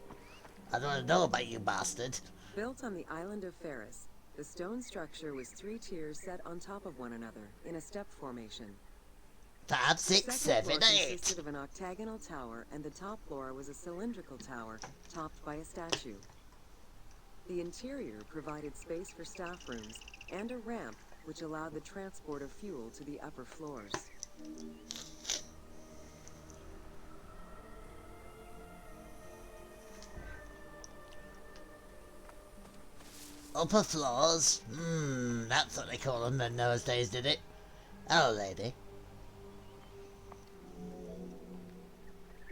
I don't want to know about you, bastard. Built on the island of Pharos, the stone structure was 3 tiers set on top of one another in a step formation. 5, 6, The 7, second floor 8. consisted of an octagonal tower, and the top floor was a cylindrical tower topped by a statue. The interior provided space for staff rooms and a ramp which allowed the transport of fuel to the upper floors. Upper floors? That's what they call them in those days, did it? Oh, lady.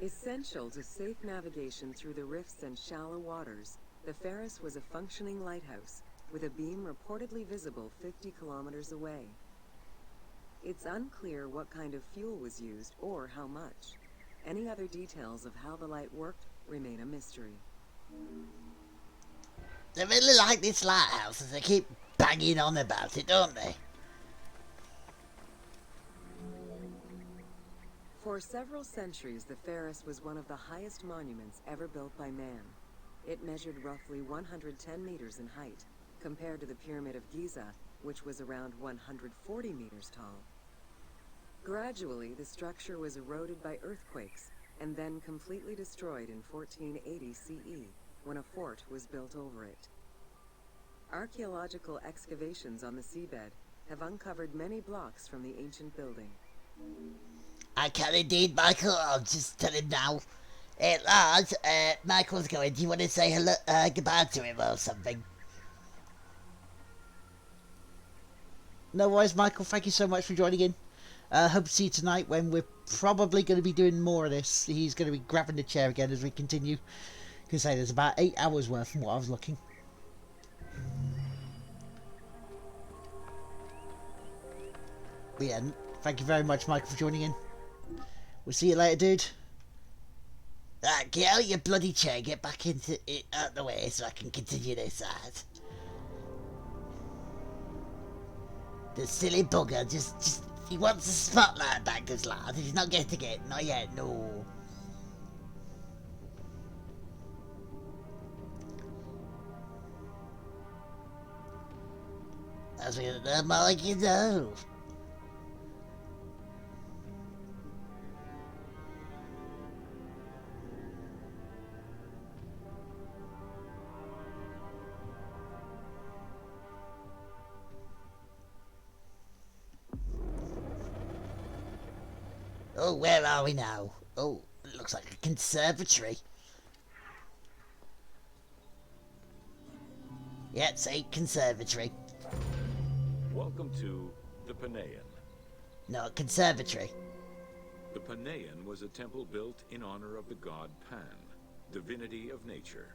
Essential to safe navigation through the rifts and shallow waters, the Pharos was a functioning lighthouse with a beam reportedly visible 50 kilometers away. It's unclear what kind of fuel was used or how much. Any other details of how the light worked remain a mystery. They really like this lighthouse and they keep banging on about it, don't they? For several centuries, the Pharos was one of the highest monuments ever built by man. It measured roughly 110 meters in height, compared to the Pyramid of Giza, which was around 140 meters tall. Gradually, the structure was eroded by earthquakes, and then completely destroyed in 1480 CE, when a fort was built over it. Archaeological excavations on the seabed have uncovered many blocks from the ancient building. I can indeed, Michael. I'll just tell him now. Hey, lads, Michael's going. Do you want to say hello, goodbye to him or something? No worries, Michael. Thank you so much for joining in. Hope to see you tonight when we're probably going to be doing more of this. He's going to be grabbing the chair again as we continue. I can say there's about 8 hours worth from what I was looking. But yeah, thank you very much, Michael, for joining in. We'll see you later, dude. Get out your bloody chair. Get back into it out the way so I can continue this side. The silly bugger just he wants the spotlight back, this lad. He's not getting it. Not yet, no. That's what the more you know. Oh, where are we now? Oh, it looks like a conservatory. Yeah, it's a conservatory. Welcome to the Panean. No, conservatory. The Panean was a temple built in honor of the god Pan, divinity of nature.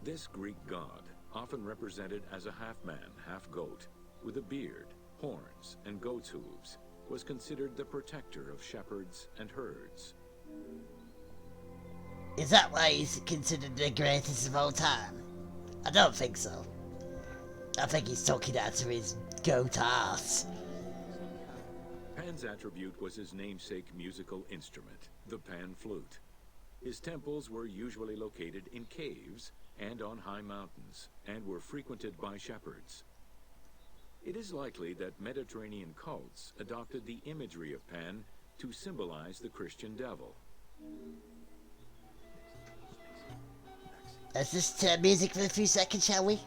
This Greek god, often represented as a half-man, half-goat, with a beard, horns, and goat's hooves, was considered the protector of shepherds and herds. Is that why he's considered the greatest of all time? I don't think so. I think he's talking out of his goat ass. Pan's attribute was his namesake musical instrument, the pan flute. His temples were usually located in caves and on high mountains, and were frequented by shepherds. It is likely that Mediterranean cults adopted the imagery of Pan to symbolize the Christian devil. Let's just turn music for a few seconds, shall we?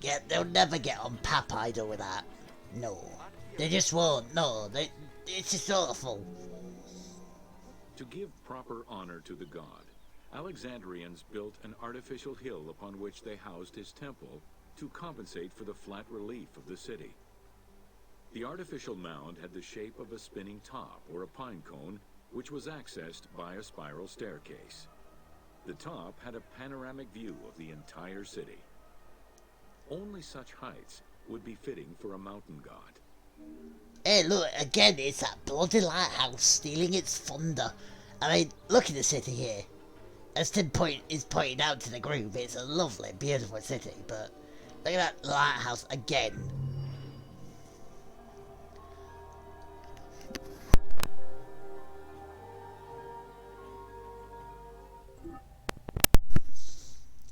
Yeah, they'll never get on Pap Idol with that. No. They just won't. No, it's just awful. To give proper honor to the god, Alexandrians built an artificial hill upon which they housed his temple to compensate for the flat relief of the city. The artificial mound had the shape of a spinning top or a pine cone, which was accessed by a spiral staircase. The top had a panoramic view of the entire city. Only such heights would be fitting for a mountain god. Hey, look, again, it's that bloody lighthouse stealing its thunder. I mean, look at the city here. As Tim is pointing out to the group, it's a lovely, beautiful city, but look at that lighthouse again.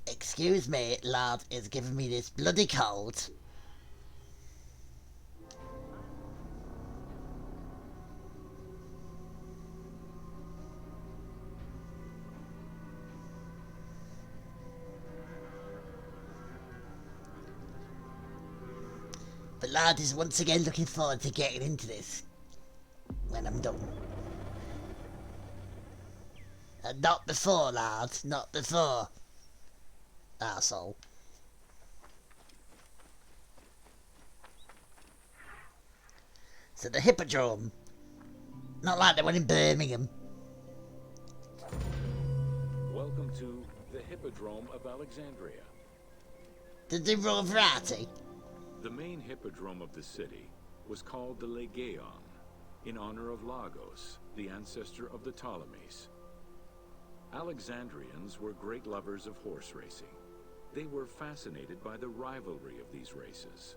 Excuse me, lad, it's giving me this bloody cold. But lad is once again looking forward to getting into this when I'm done. And not before, lad, not before. Arsehole. So the Hippodrome. Not like the one in Birmingham. Welcome to the Hippodrome of Alexandria. Did they roll variety? The main hippodrome of the city was called the Legeon, in honor of Lagos, the ancestor of the Ptolemies. Alexandrians were great lovers of horse racing. They were fascinated by the rivalry of these races.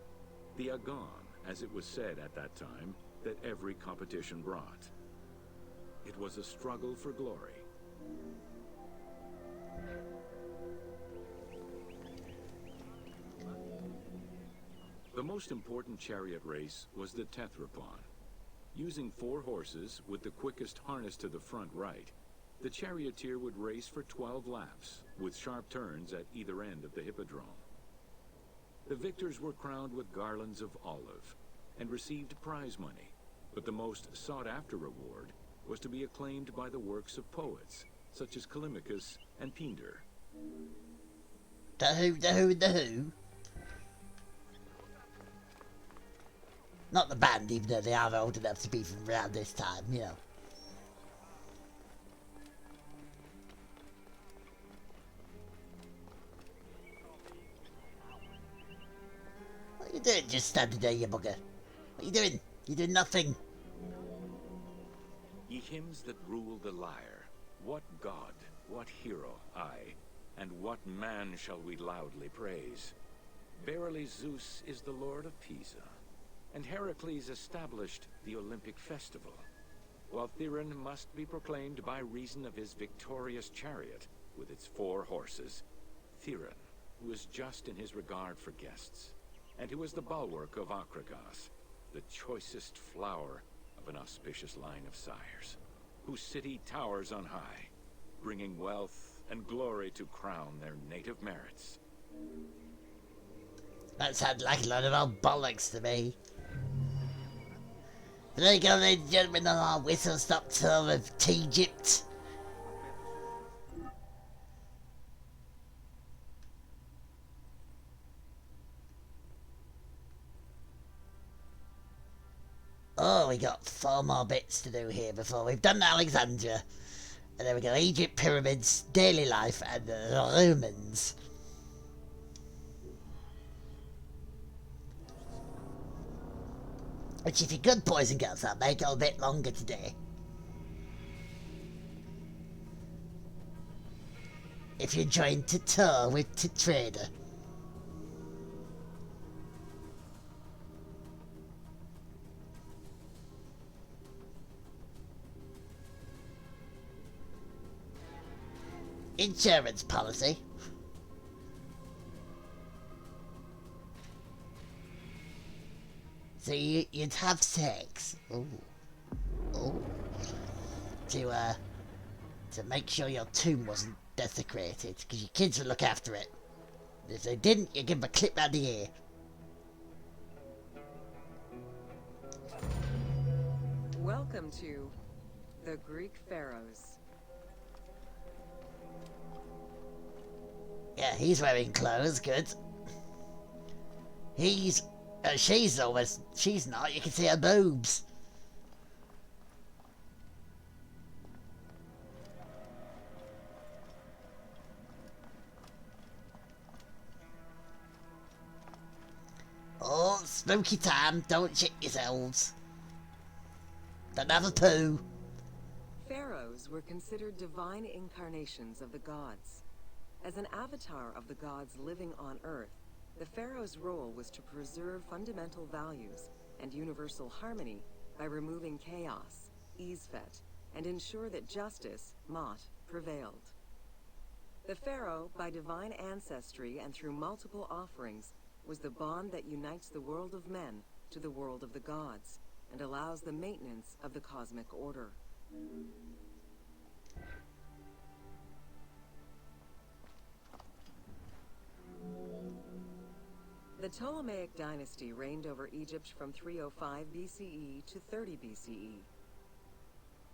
The Agon, as it was said at that time, that every competition brought. It was a struggle for glory. The most important chariot race was the Tethrypon. Using 4 horses with the quickest harness to the front right, the charioteer would race for 12 laps, with sharp turns at either end of the hippodrome. The victors were crowned with garlands of olive, and received prize money, but the most sought-after reward was to be acclaimed by the works of poets, such as Callimachus and Pindar. The who? Not the band, even though they are old enough to be from around this time, you know. What are you doing just standing there, you bugger? What are you doing? You're doing nothing. Ye hymns that rule the lyre, what god, what hero, aye, and what man shall we loudly praise? Verily Zeus is the lord of Pisa, and Heracles established the Olympic festival, while Theron must be proclaimed by reason of his victorious chariot with its 4 horses. Theron, who is just in his regard for guests, and who is the bulwark of Akragas, the choicest flower of an auspicious line of sires, whose city towers on high, bringing wealth and glory to crown their native merits. That sounds like a lot of old bollocks to me. But there you go, ladies and gentlemen, on our whistle-stop tour of Egypt. Oh, we got 4 more bits to do here before we've done Alexandria. And then we got Egypt, pyramids, daily life, and the Romans. Which, if you're good boys and girls, I'll make it a bit longer today. if you're trying to tour with the trader. Insurance policy. So you'd have sex. Ooh. Ooh. To make sure your tomb wasn't desecrated, because your kids would look after it. If they didn't, you give them a clip round the ear. Welcome to the Greek Pharaohs. Yeah, he's wearing clothes, good. She's not, you can see her boobs. Oh, spooky time, don't shit yourselves. Don't have a poo. Pharaohs were considered divine incarnations of the gods. As an avatar of the gods living on Earth, the pharaoh's role was to preserve fundamental values and universal harmony by removing chaos, Izfet, and ensure that justice, Mot, prevailed. The pharaoh, by divine ancestry and through multiple offerings, was the bond that unites the world of men to the world of the gods and allows the maintenance of the cosmic order. The Ptolemaic dynasty reigned over Egypt from 305 BCE to 30 BCE.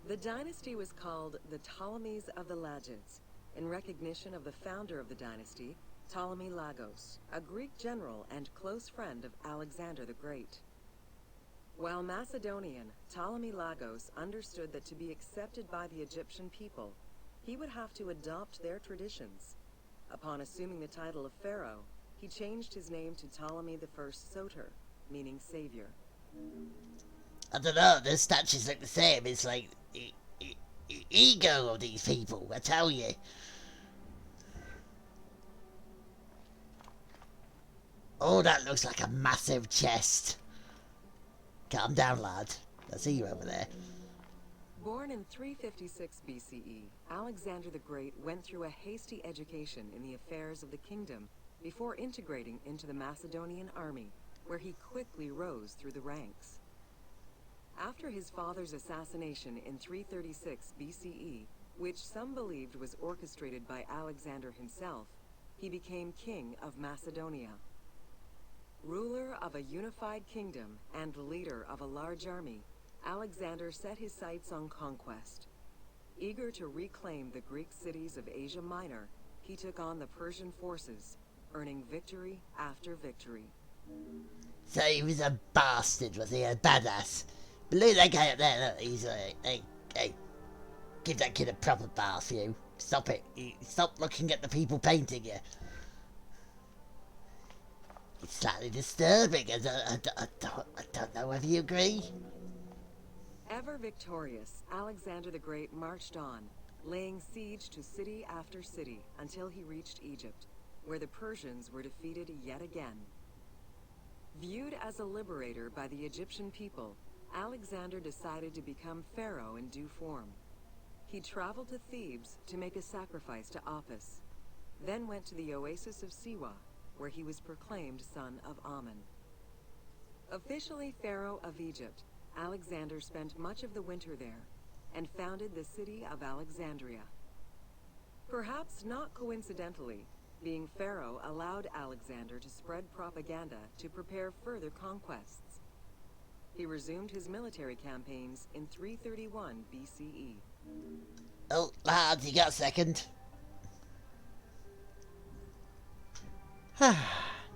The dynasty was called the Ptolemies of the Lagids, in recognition of the founder of the dynasty, Ptolemy Lagos, a Greek general and close friend of Alexander the Great. While Macedonian, Ptolemy Lagos understood that to be accepted by the Egyptian people, he would have to adopt their traditions. Upon assuming the title of pharaoh, he changed his name to Ptolemy I Soter, meaning savior. I don't know, the statues look the same. It's like ego of these people, I tell you. Oh, that looks like a massive chest. Calm down, lad. I see you over there. Born in 356 BCE, Alexander the Great went through a hasty education in the affairs of the kingdom before integrating into the Macedonian army, where he quickly rose through the ranks. After his father's assassination in 336 BCE, which some believed was orchestrated by Alexander himself, he became king of Macedonia. Ruler of a unified kingdom and leader of a large army, Alexander set his sights on conquest. Eager to reclaim the Greek cities of Asia Minor, he took on the Persian forces, earning victory after victory. So he was a bastard, was he? A badass. But look at that guy up there, look, he's hey, give that kid a proper bath, you. Stop it. Stop looking at the people painting you. It's slightly disturbing. I don't know whether you agree. Ever victorious, Alexander the Great marched on, laying siege to city after city until he reached Egypt, where the Persians were defeated yet again. Viewed as a liberator by the Egyptian people, Alexander decided to become pharaoh in due form. He traveled to Thebes to make a sacrifice to Apis, then went to the oasis of Siwa, where he was proclaimed son of Amun. Officially pharaoh of Egypt, Alexander spent much of the winter there and founded the city of Alexandria. Perhaps not coincidentally, being pharaoh allowed Alexander to spread propaganda to prepare further conquests. He resumed his military campaigns in 331 BCE. Oh, lads, you got a second?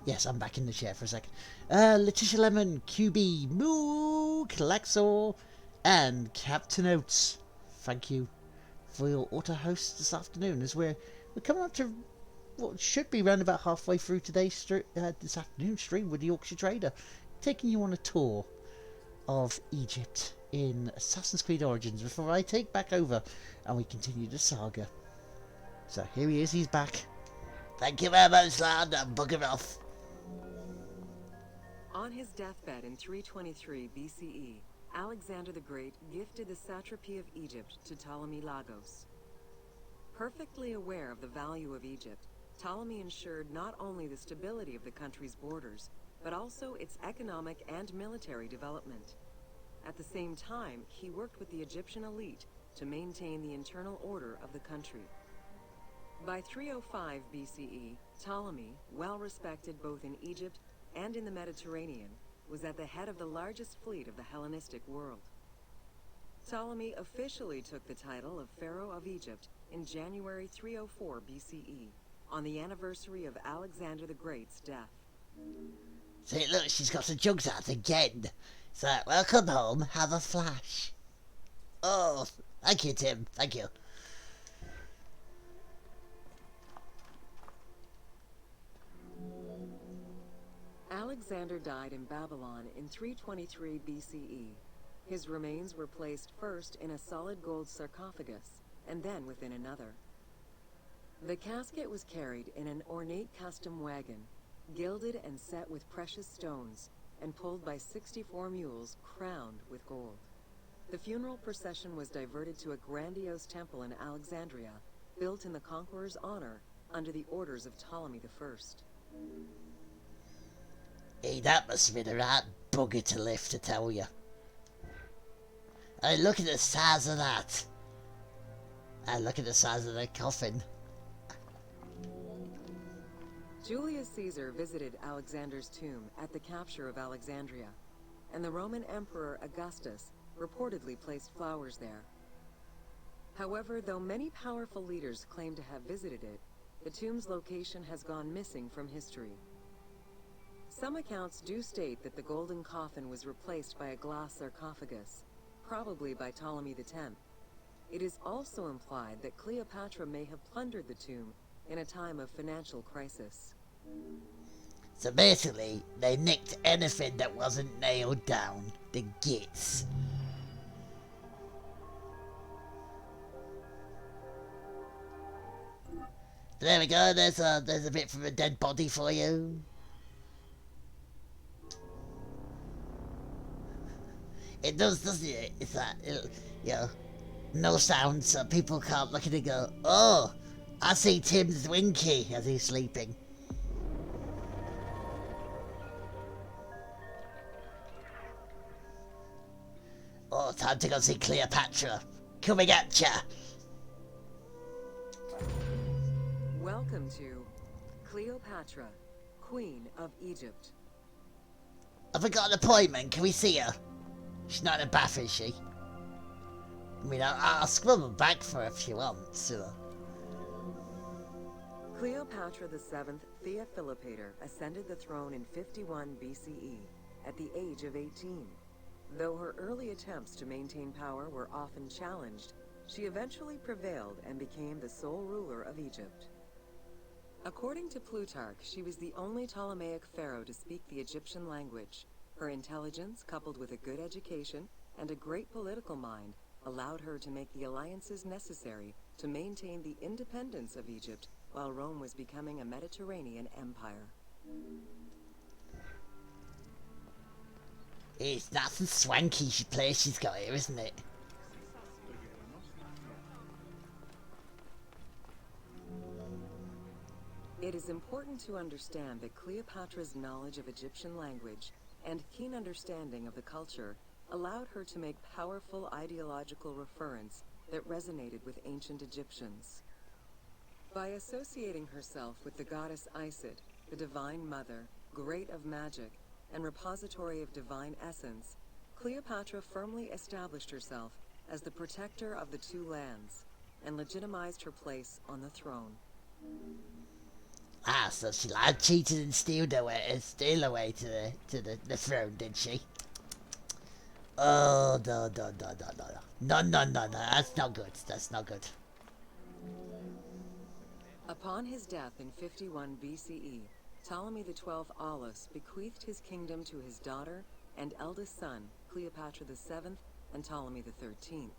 Yes, I'm back in the chair for a second. Letitia Lemon, QB, Moo, Klaxor, and Captain Oates. Thank you for your auto host this afternoon, as we're coming up to what should be around about halfway through today's this afternoon stream with the Yorkshire Trader, taking you on a tour of Egypt in Assassin's Creed Origins before I take back over and we continue the saga. So here he is, he's back. Thank you very much, lad. I'm bugger off. On his deathbed in 323 BCE, Alexander the Great gifted the satrapy of Egypt to Ptolemy Lagos. Perfectly aware of the value of Egypt, Ptolemy ensured not only the stability of the country's borders, but also its economic and military development. At the same time, he worked with the Egyptian elite to maintain the internal order of the country. By 305 BCE, Ptolemy, well respected both in Egypt and in the Mediterranean, was at the head of the largest fleet of the Hellenistic world. Ptolemy officially took the title of Pharaoh of Egypt in January 304 BCE, on the anniversary of Alexander the Great's death. See, look, she's got the jugs out again. So, welcome home, have a flash. Oh, thank you, Tim, thank you. Alexander died in Babylon in 323 BCE. His remains were placed first in a solid gold sarcophagus, and then within another. The casket was carried in an ornate custom wagon, gilded and set with precious stones, and pulled by 64 mules crowned with gold. The funeral procession was diverted to a grandiose temple in Alexandria, built in the conqueror's honor under the orders of Ptolemy I. Hey, that must have been a right bugger to lift, I tell you. Hey, look at the size of that. And look at the size of the coffin. Julius Caesar visited Alexander's tomb at the capture of Alexandria, and the Roman Emperor Augustus reportedly placed flowers there. However, though many powerful leaders claim to have visited it, the tomb's location has gone missing from history. Some accounts do state that the golden coffin was replaced by a glass sarcophagus, probably by Ptolemy X. It is also implied that Cleopatra may have plundered the tomb in a time of financial crisis. So basically, they nicked anything that wasn't nailed down. The gits. There we go, there's a bit from a dead body for you. It does, doesn't it? It's that, you know, no sound, so people can't look at it and go, oh, I see Tim's Winky as he's sleeping. Oh, time to go see Cleopatra. Coming at ya. Welcome to Cleopatra, Queen of Egypt. Have I got an appointment? Can we see her? She's not in a bath, is she? I mean, I'll scrub her back for her if you want, so. Cleopatra VII Theophilopator ascended the throne in 51 BCE at the age of 18. Though her early attempts to maintain power were often challenged, she eventually prevailed and became the sole ruler of Egypt. According to Plutarch, she was the only Ptolemaic pharaoh to speak the Egyptian language. Her intelligence, coupled with a good education and a great political mind, allowed her to make the alliances necessary to maintain the independence of Egypt while Rome was becoming a Mediterranean empire. It's nice and swanky place she's got here, isn't it? It is important to understand that Cleopatra's knowledge of Egyptian language and keen understanding of the culture allowed her to make powerful ideological reference that resonated with ancient Egyptians. By associating herself with the goddess Isis, the divine mother, great of magic, and repository of divine essence, Cleopatra firmly established herself as the protector of the two lands and legitimized her place on the throne. Ah, so she lied, cheated, and steal her way to the throne, did she? Oh, no, no, no, no, no, no, no, no, no, that's not good, that's not good. Upon his death in 51 BCE, Ptolemy XII Aulus bequeathed his kingdom to his daughter and eldest son, Cleopatra VII and Ptolemy XIII.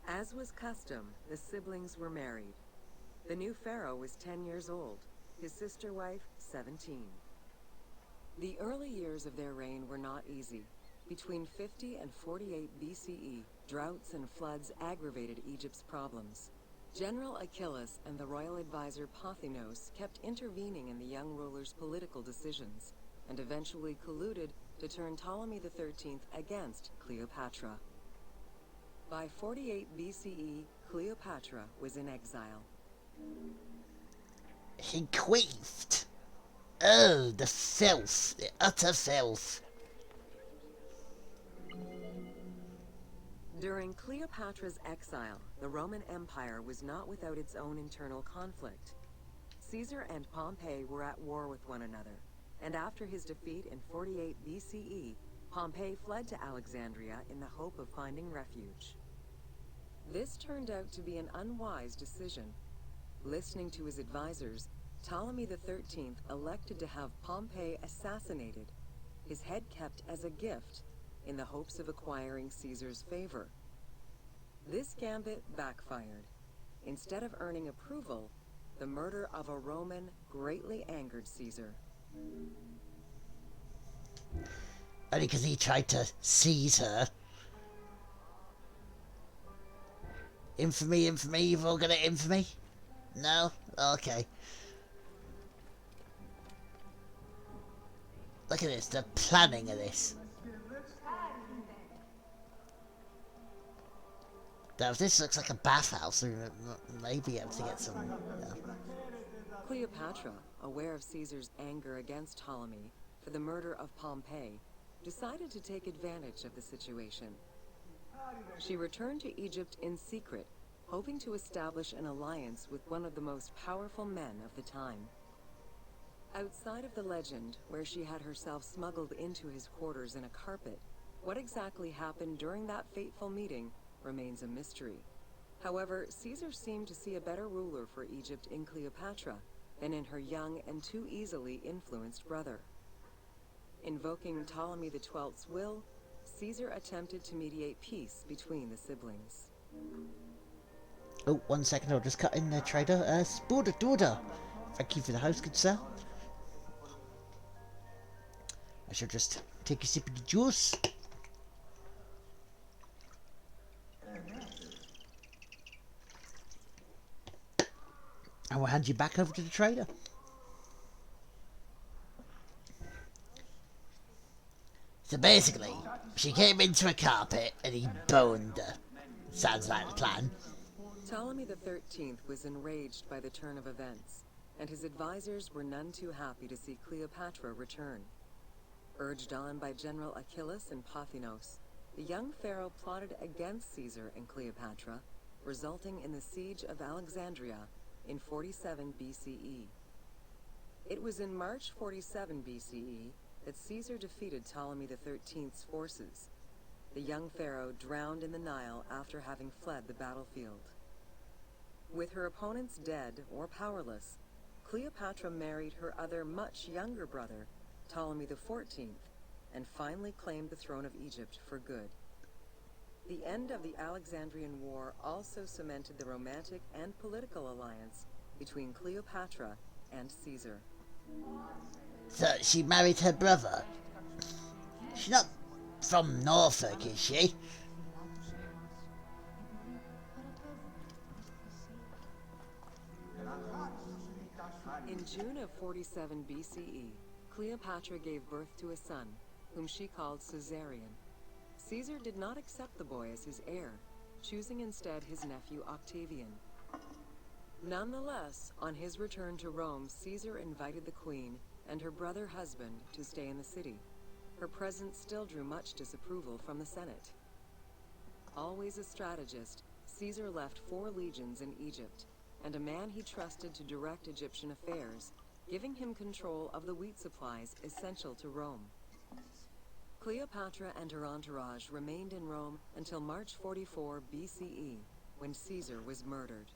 As was custom, the siblings were married. The new pharaoh was 10 years old, his sister wife 17. The early years of their reign were not easy. Between 50 and 48 BCE, droughts and floods aggravated Egypt's problems. General Achilles and the royal advisor Pothinos kept intervening in the young ruler's political decisions, and eventually colluded to turn Ptolemy XIII against Cleopatra. By 48 BCE, Cleopatra was in exile. He queefed. Oh, the filth, the utter filth. During Cleopatra's exile, the Roman Empire was not without its own internal conflict. Caesar and Pompey were at war with one another, and after his defeat in 48 BCE, Pompey fled to Alexandria in the hope of finding refuge. This turned out to be an unwise decision. Listening to his advisors, Ptolemy XIII elected to have Pompey assassinated, his head kept as a gift, in the hopes of acquiring Caesar's favor. This gambit backfired. Instead of earning approval, the murder of a Roman greatly angered Caesar. Only because he tried to seize her. Infamy, infamy, you've all got it infamy? No? Okay. Look at this, the planning of this. Now, if this looks like a bathhouse, we may be able to get some... Cleopatra, aware of Caesar's anger against Ptolemy for the murder of Pompey, decided to take advantage of the situation. She returned to Egypt in secret, hoping to establish an alliance with one of the most powerful men of the time. Outside of the legend, where she had herself smuggled into his quarters in a carpet, what exactly happened during that fateful meeting remains a mystery. However, Caesar seemed to see a better ruler for Egypt in Cleopatra than in her young and too easily influenced brother. Invoking Ptolemy XII's will, Caesar attempted to mediate peace between the siblings. Oh, 1 second, I'll just cut in there, trader. Sporder Daughter, thank you for the host, good sir. I shall just take a sip of the juice. I will hand you back over to the trader. So basically, she came into a carpet and he boned her. Sounds like the plan. Ptolemy XIII was enraged by the turn of events, and his advisors were none too happy to see Cleopatra return. Urged on by General Achilles and Pothinos, the young pharaoh plotted against Caesar and Cleopatra, resulting in the siege of Alexandria in 47 BCE. It was in March 47 BCE that Caesar defeated Ptolemy XIII's forces. The young pharaoh drowned in the Nile after having fled the battlefield. With her opponents dead or powerless, Cleopatra married her other much younger brother, Ptolemy XIV, and finally claimed the throne of Egypt for good. The end of the Alexandrian War also cemented the romantic and political alliance between Cleopatra and Caesar. So she married her brother. She's not from Norfolk, is she? In June of 47 BCE, Cleopatra gave birth to a son, whom she called Caesarion. Caesar did not accept the boy as his heir, choosing instead his nephew Octavian. Nonetheless, on his return to Rome, Caesar invited the queen and her brother husband to stay in the city. Her presence still drew much disapproval from the Senate. Always a strategist, Caesar left 4 legions in Egypt, and a man he trusted to direct Egyptian affairs, giving him control of the wheat supplies essential to Rome. Cleopatra and her entourage remained in Rome until March 44 BCE, when Caesar was murdered.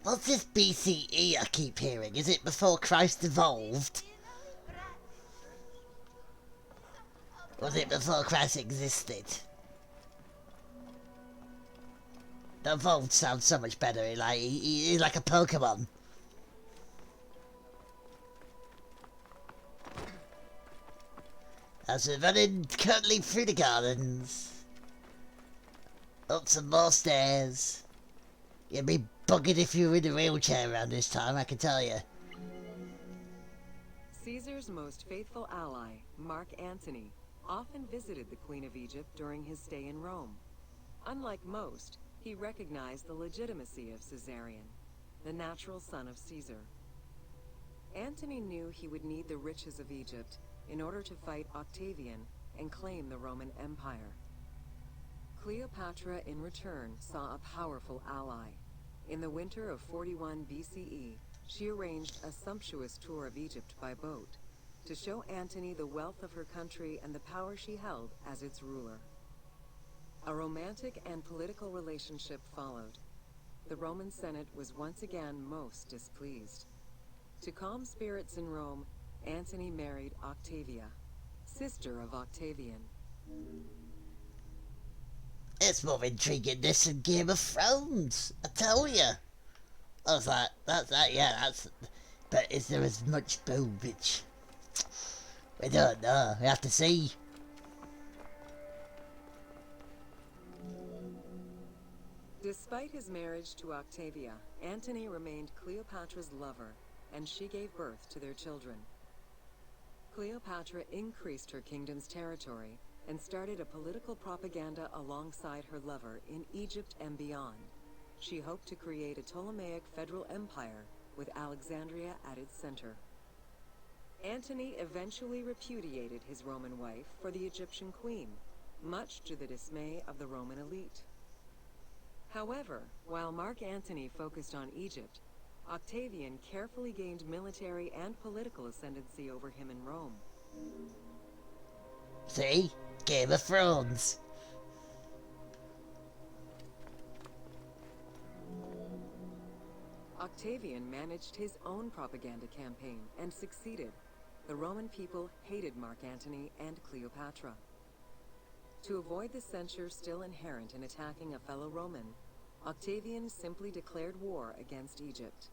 What's this BCE I keep hearing? Is it before Christ evolved? Was it before Christ existed? The evolved sounds so much better. He's like a Pokemon. As we're running currently through the gardens. Up some more stairs. You'd be bugging if you were in a wheelchair around this time, I can tell you. Caesar's most faithful ally, Mark Antony, often visited the Queen of Egypt during his stay in Rome. Unlike most, he recognized the legitimacy of Caesarion, the natural son of Caesar. Antony knew he would need the riches of Egypt in order to fight Octavian and claim the Roman Empire. Cleopatra, in return, saw a powerful ally. In the winter of 41 BCE, she arranged a sumptuous tour of Egypt by boat to show Antony the wealth of her country and the power she held as its ruler. A romantic and political relationship followed. The Roman Senate was once again most displeased. To calm spirits in Rome, Antony married Octavia, sister of Octavian. It's more intriguing this than Game of Thrones, I tell you. I was like, that's... But is there as much boobage? We don't know, we have to see. Despite his marriage to Octavia, Antony remained Cleopatra's lover, and she gave birth to their children. Cleopatra increased her kingdom's territory and started a political propaganda alongside her lover in Egypt and beyond. She hoped to create a Ptolemaic federal empire with Alexandria at its center. Antony eventually repudiated his Roman wife for the Egyptian queen, much to the dismay of the Roman elite. However, while Mark Antony focused on Egypt, Octavian carefully gained military and political ascendancy over him in Rome. See? Game of Thrones. Octavian managed his own propaganda campaign and succeeded. The Roman people hated Mark Antony and Cleopatra. To avoid the censure still inherent in attacking a fellow Roman, Octavian simply declared war against Egypt.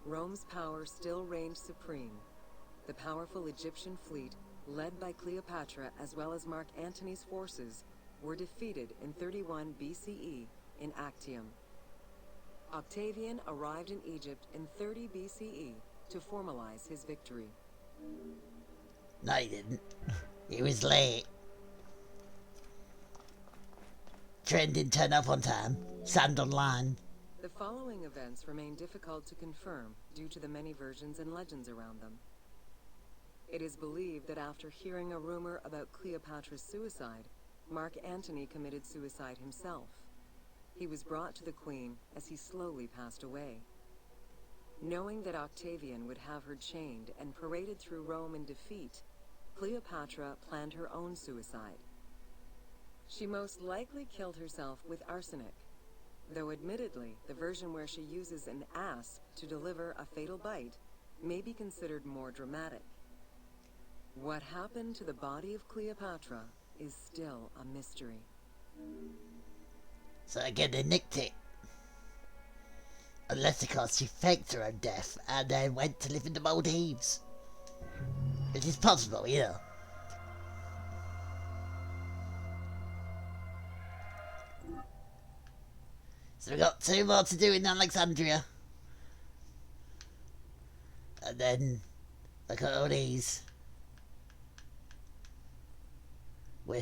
Rome's power still reigned supreme. The powerful Egyptian fleet, led by Cleopatra as well as Mark Antony's forces, were defeated in 31 BCE in Actium. Octavian arrived in Egypt in 30 BCE to formalize his victory. No, he didn't. He was late. Train didn't turn up on time. Sand online. The following events remain difficult to confirm due to the many versions and legends around them. It is believed that after hearing a rumor about Cleopatra's suicide, Mark Antony committed suicide himself. He was brought to the queen as he slowly passed away. Knowing that Octavian would have her chained and paraded through Rome in defeat, Cleopatra planned her own suicide. She most likely killed herself with arsenic, though admittedly the version where she uses an asp to deliver a fatal bite may be considered more dramatic. What happened to the body of Cleopatra is still a mystery. So again, they nicked it. Unless, of course, she faked her own death and then went to live in the Maldives. It is possible, you know. So we got 2 more to do in Alexandria. And then, look at all these. We're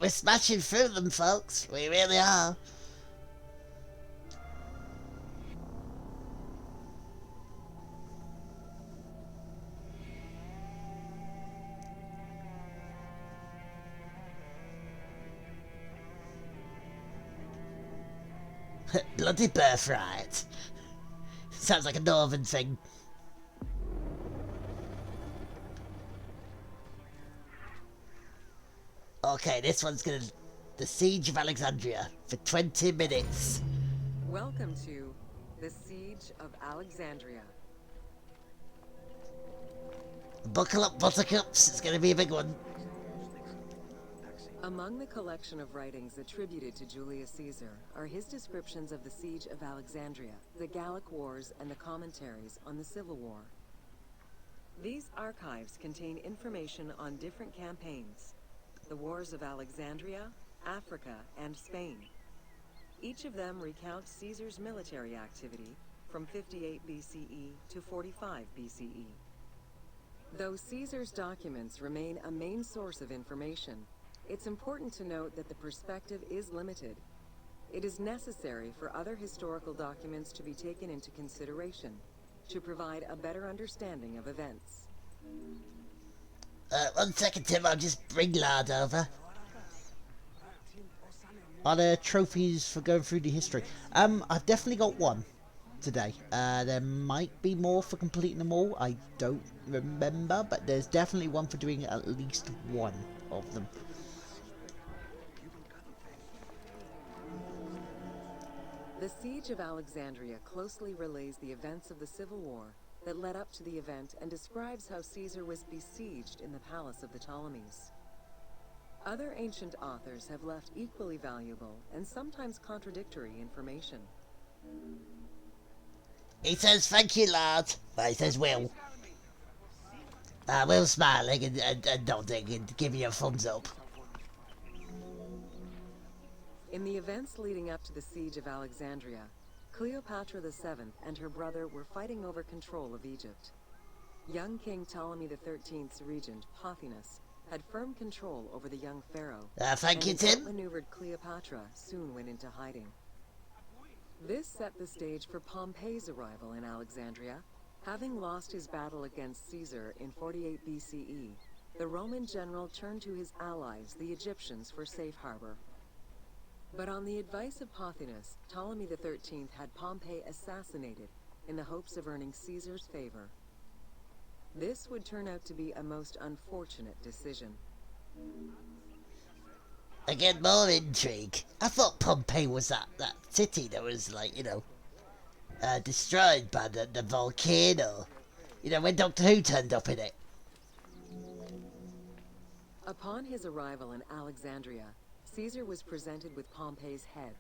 smashing through them, folks. We really are. Bloody birthright. Sounds like a northern thing. Okay, this one's gonna... The Siege of Alexandria for 20 minutes. Welcome to the Siege of Alexandria. Buckle up, buttercups. It's gonna be a big one. A Among the collection of writings attributed to Julius Caesar are his descriptions of the Siege of Alexandria, the Gallic Wars, and the commentaries on the Civil War. These archives contain information on different campaigns, the Wars of Alexandria, Africa, and Spain. Each of them recounts Caesar's military activity from 58 BCE to 45 BCE. Though Caesar's documents remain a main source of information, it's important to note that the perspective is limited. It is necessary for other historical documents to be taken into consideration to provide a better understanding of events. 1 second, Tim, I'll just bring Lard over. Are there trophies for going through the history? I've definitely got one today. There might be more for completing them all. I don't remember, but there's definitely one for doing at least one of them. The Siege of Alexandria closely relays the events of the Civil War that led up to the event and describes how Caesar was besieged in the palace of the Ptolemies. Other ancient authors have left equally valuable and sometimes contradictory information. He says, thank you, Lard. Well, he says Will. Will's smiling and nodding and giving you a thumbs up. In the events leading up to the Siege of Alexandria, Cleopatra VII and her brother were fighting over control of Egypt. Young King Ptolemy XIII's regent, Pothinus, had firm control over the young pharaoh. Thank you, and Tim. outmaneuvered Cleopatra soon went into hiding. This set the stage for Pompey's arrival in Alexandria. Having lost his battle against Caesar in 48 BCE, the Roman general turned to his allies, the Egyptians, for safe harbor. But on the advice of Pothinus, Ptolemy XIII had Pompey assassinated in the hopes of earning Caesar's favor. This would turn out to be a most unfortunate decision. Again, more intrigue. I thought Pompeii was that city that was, like, you know, destroyed by the volcano. You know, when Doctor Who turned up in it. Upon his arrival in Alexandria, Caesar was presented with Pompey's head.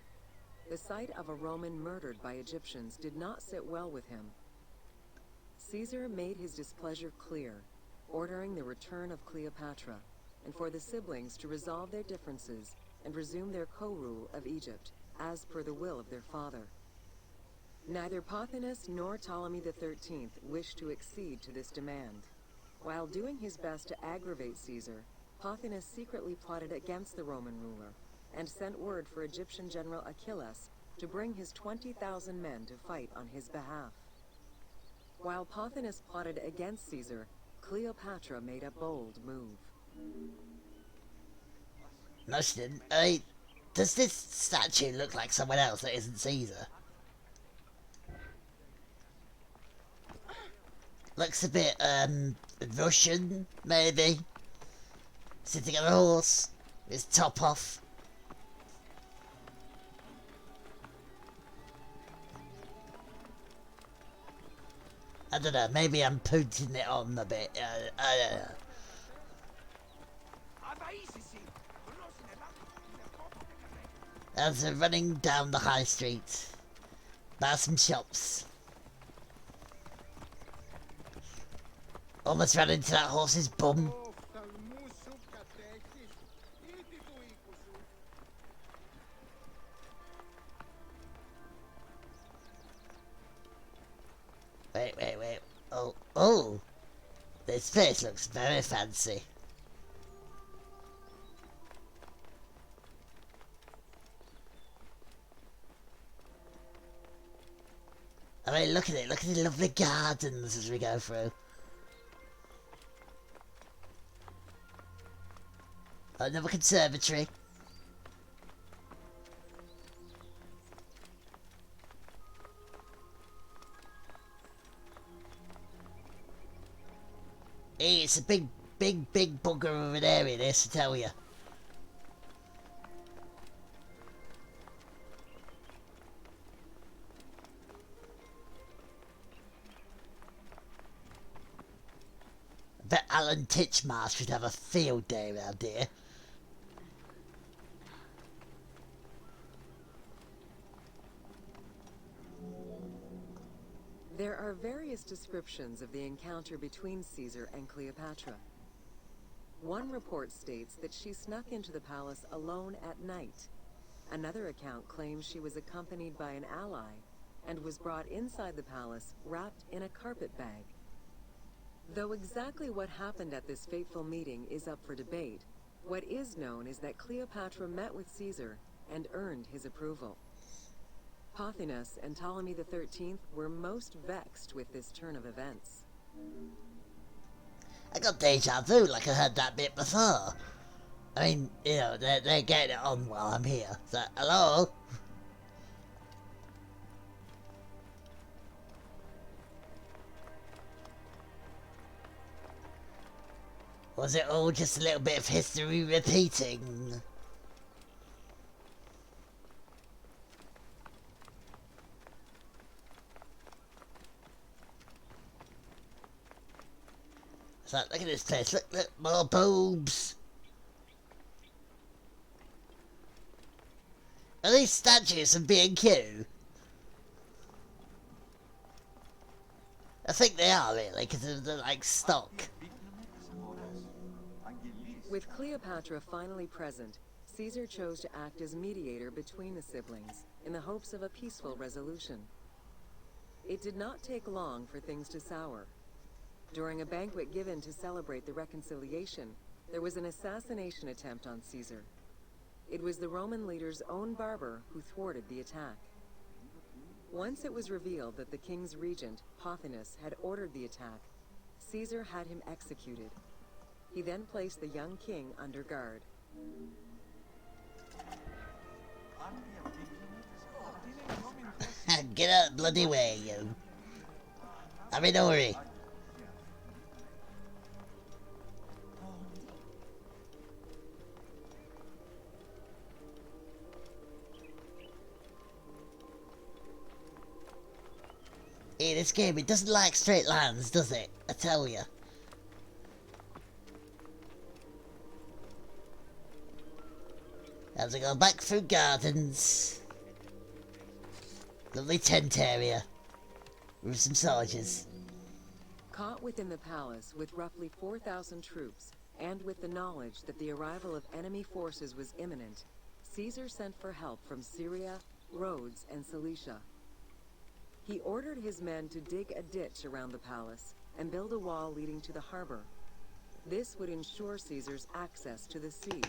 The sight of a Roman murdered by Egyptians did not sit well with him. Caesar made his displeasure clear, ordering the return of Cleopatra, and for the siblings to resolve their differences and resume their co-rule of Egypt, as per the will of their father. Neither Pothinus nor Ptolemy XIII wished to accede to this demand. While doing his best to aggravate Caesar, Pothinus secretly plotted against the Roman ruler, and sent word for Egyptian general Achilles to bring his 20,000 men to fight on his behalf. While Pothinus plotted against Caesar, Cleopatra made a bold move. Mustin, does this statue look like someone else that isn't Caesar? Looks a bit, Russian, maybe? Sitting on a horse, his top off. I don't know, maybe I'm putting it on a bit, I don't know. As they're running down the high street, by some shops. Almost ran into that horse's bum. Wait. Oh. This place looks very fancy. I mean, look at it. Look at the lovely gardens as we go through. Another conservatory. Hey, it's a big bugger of an area, this, to tell you. I bet Alan Titchmarsh should have a field day around here. various descriptions of the encounter between Caesar and Cleopatra. One report states that she snuck into the palace alone at night. Another account claims she was accompanied by an ally and was brought inside the palace wrapped in a carpet bag. Though exactly what happened at this fateful meeting is up for debate, what is known is that Cleopatra met with Caesar and earned his approval. Pothinus and Ptolemy XIII were most vexed with this turn of events. I got deja vu like I heard that bit before. I mean, you know, they're getting it on while I'm here. So, hello? Was it all just a little bit of history repeating? So, look at this place. Look, more boobs. Are these statues of B&Q? I think they are, really, because they're like stock. With Cleopatra finally present, Caesar chose to act as mediator between the siblings in the hopes of a peaceful resolution. It did not take long for things to sour. During a banquet given to celebrate the reconciliation, there was an assassination attempt on Caesar. It was the Roman leader's own barber who thwarted the attack. Once it was revealed that the king's regent, Pothinus, had ordered the attack, Caesar had him executed. He then placed the young king under guard. Get out bloody way, you. I'm in a hurry. Hey, this game, it doesn't like straight lines, does it? I tell you. As I go back through gardens. Lovely tent area. With some soldiers. Caught within the palace with roughly 4,000 troops, and with the knowledge that the arrival of enemy forces was imminent, Caesar sent for help from Syria, Rhodes, and Cilicia. He ordered his men to dig a ditch around the palace and build a wall leading to the harbor. This would ensure Caesar's access to the sea.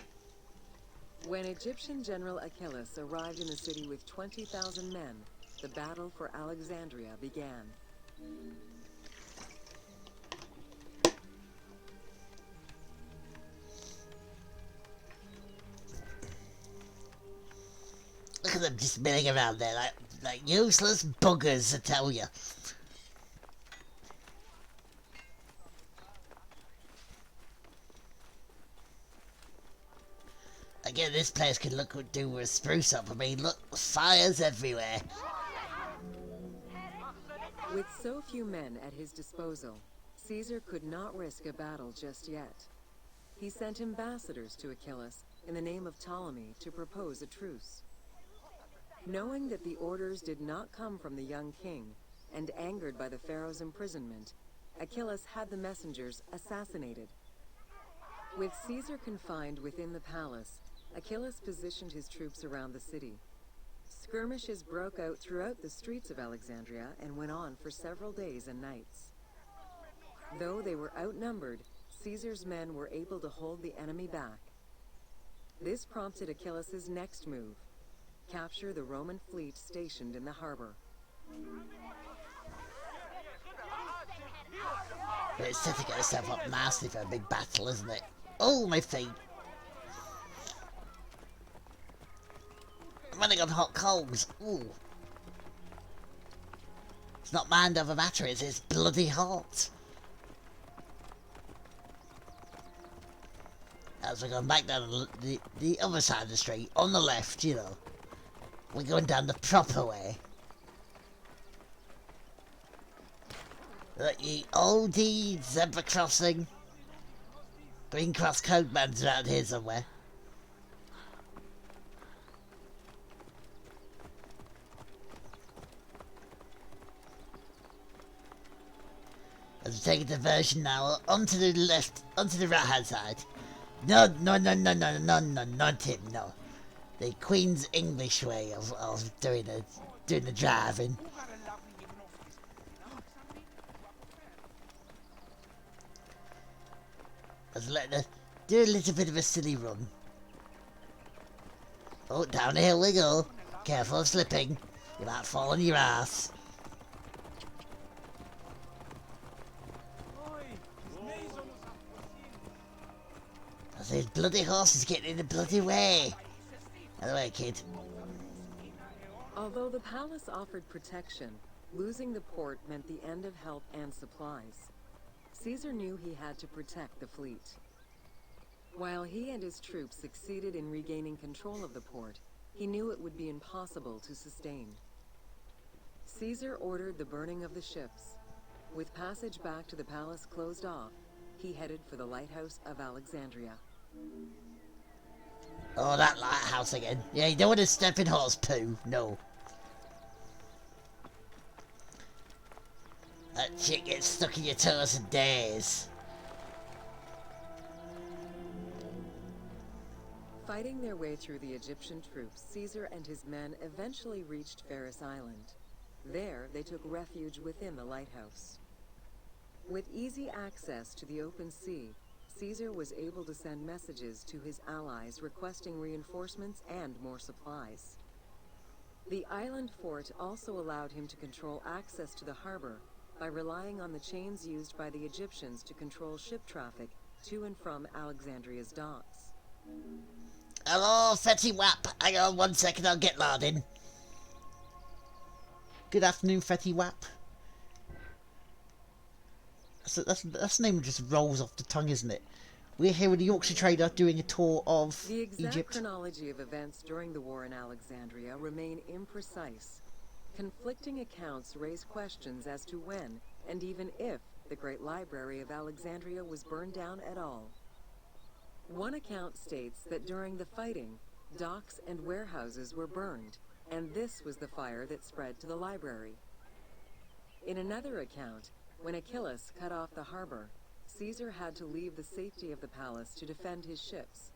When Egyptian General Achilles arrived in the city with 20,000 men, the battle for Alexandria began. Look at them just milling around there like useless buggers, I tell you. Again, this place could do with a spruce up. I mean, look, fires everywhere. With so few men at his disposal, Caesar could not risk a battle just yet. He sent ambassadors to Achilles in the name of Ptolemy to propose a truce. Knowing that the orders did not come from the young king, and angered by the pharaoh's imprisonment, Achilles had the messengers assassinated. With Caesar confined within the palace, Achilles positioned his troops around the city. Skirmishes broke out throughout the streets of Alexandria and went on for several days and nights. Though they were outnumbered, Caesar's men were able to hold the enemy back. This prompted Achilles' next move: capture the Roman fleet stationed in the harbor. It's setting itself up nicely for a big battle, isn't it? Oh, my feet. I'm running on hot coals. Ooh. It's not mind over matter, it's bloody hot. As we're going back down the other side of the street, on the left, you know. We're going down the proper way. Look, ye oldie zebra crossing. Green Cross Code Man's around here somewhere. I'm taking diversion now onto the left, onto the right hand side. No, not him, no. The Queen's English way of doing the driving. I was letting her do a little bit of a silly run. Oh, down the hill we go. Careful of slipping. You might fall on your ass. These bloody horses getting in the bloody way. Out of the way, kid. Although the palace offered protection, losing the port meant the end of help and supplies. Caesar knew he had to protect the fleet. While he and his troops succeeded in regaining control of the port, he knew it would be impossible to sustain. Caesar ordered the burning of the ships. With passage back to the palace closed off, he headed for the lighthouse of Alexandria. Oh, that lighthouse again. Yeah, you don't want to step in horse poo. No. That shit gets stuck in your toes for days. Fighting their way through the Egyptian troops, Caesar and his men eventually reached Pharos Island. There, they took refuge within the lighthouse. With easy access to the open sea, Caesar was able to send messages to his allies requesting reinforcements and more supplies. The island fort also allowed him to control access to the harbor by relying on the chains used by the Egyptians to control ship traffic to and from Alexandria's docks. Hello, Fetty Wap. Hang on 1 second, I'll get Lard in. Good afternoon, Fetty Wap. That's the name that just rolls off the tongue, isn't it? We're here with the Yorkshire Trader doing a tour of The exact Egypt. chronology of events during the war in Alexandria remain imprecise. Conflicting accounts raise questions as to when, and even if, the Great Library of Alexandria was burned down at all. One account states that during the fighting, docks and warehouses were burned, and this was the fire that spread to the library. In another account, when Achilles cut off the harbor, Caesar had to leave the safety of the palace to defend his ships.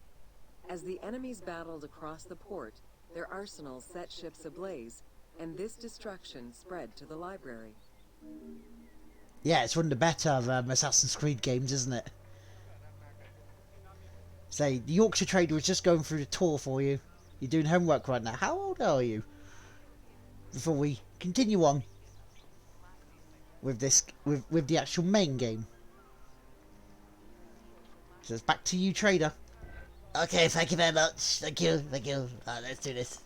As the enemies battled across the port, their arsenals set ships ablaze, and this destruction spread to the library. Yeah, it's one of the better Assassin's Creed games, isn't it? Say, the Yorkshire Trader was just going through the tour for you. You're doing homework right now. How old are you? Before we continue on with this, with the actual main game. So it's back to you, Trader. Okay, thank you very much. Thank you. Alright, let's do this.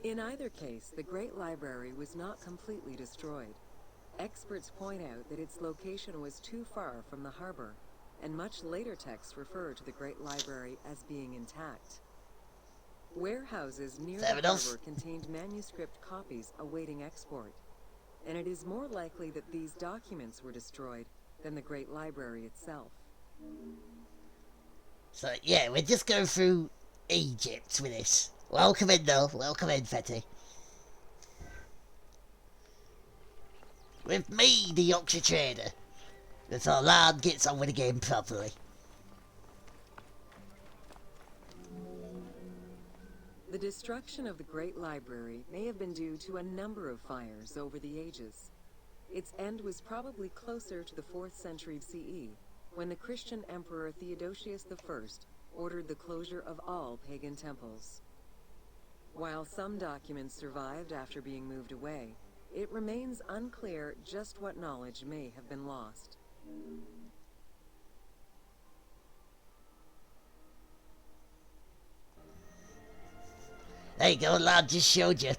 In either case, the Great Library was not completely destroyed. Experts point out that its location was too far from the harbor, and much later texts refer to the Great Library as being intact. Warehouses near Fair the enough. harbor contained manuscript copies awaiting export, and it is more likely that these documents were destroyed than the Great Library itself. So, yeah, we're just going through Egypt with this. Welcome in, though. Welcome in, Fetty. With me, the Yorkshire Trader. Before Lard gets on with the game properly. The destruction of the Great Library may have been due to a number of fires over the ages. Its end was probably closer to the 4th century CE, when the Christian Emperor Theodosius I ordered the closure of all pagan temples. While some documents survived after being moved away, it remains unclear just what knowledge may have been lost. There you go, Lard just showed you.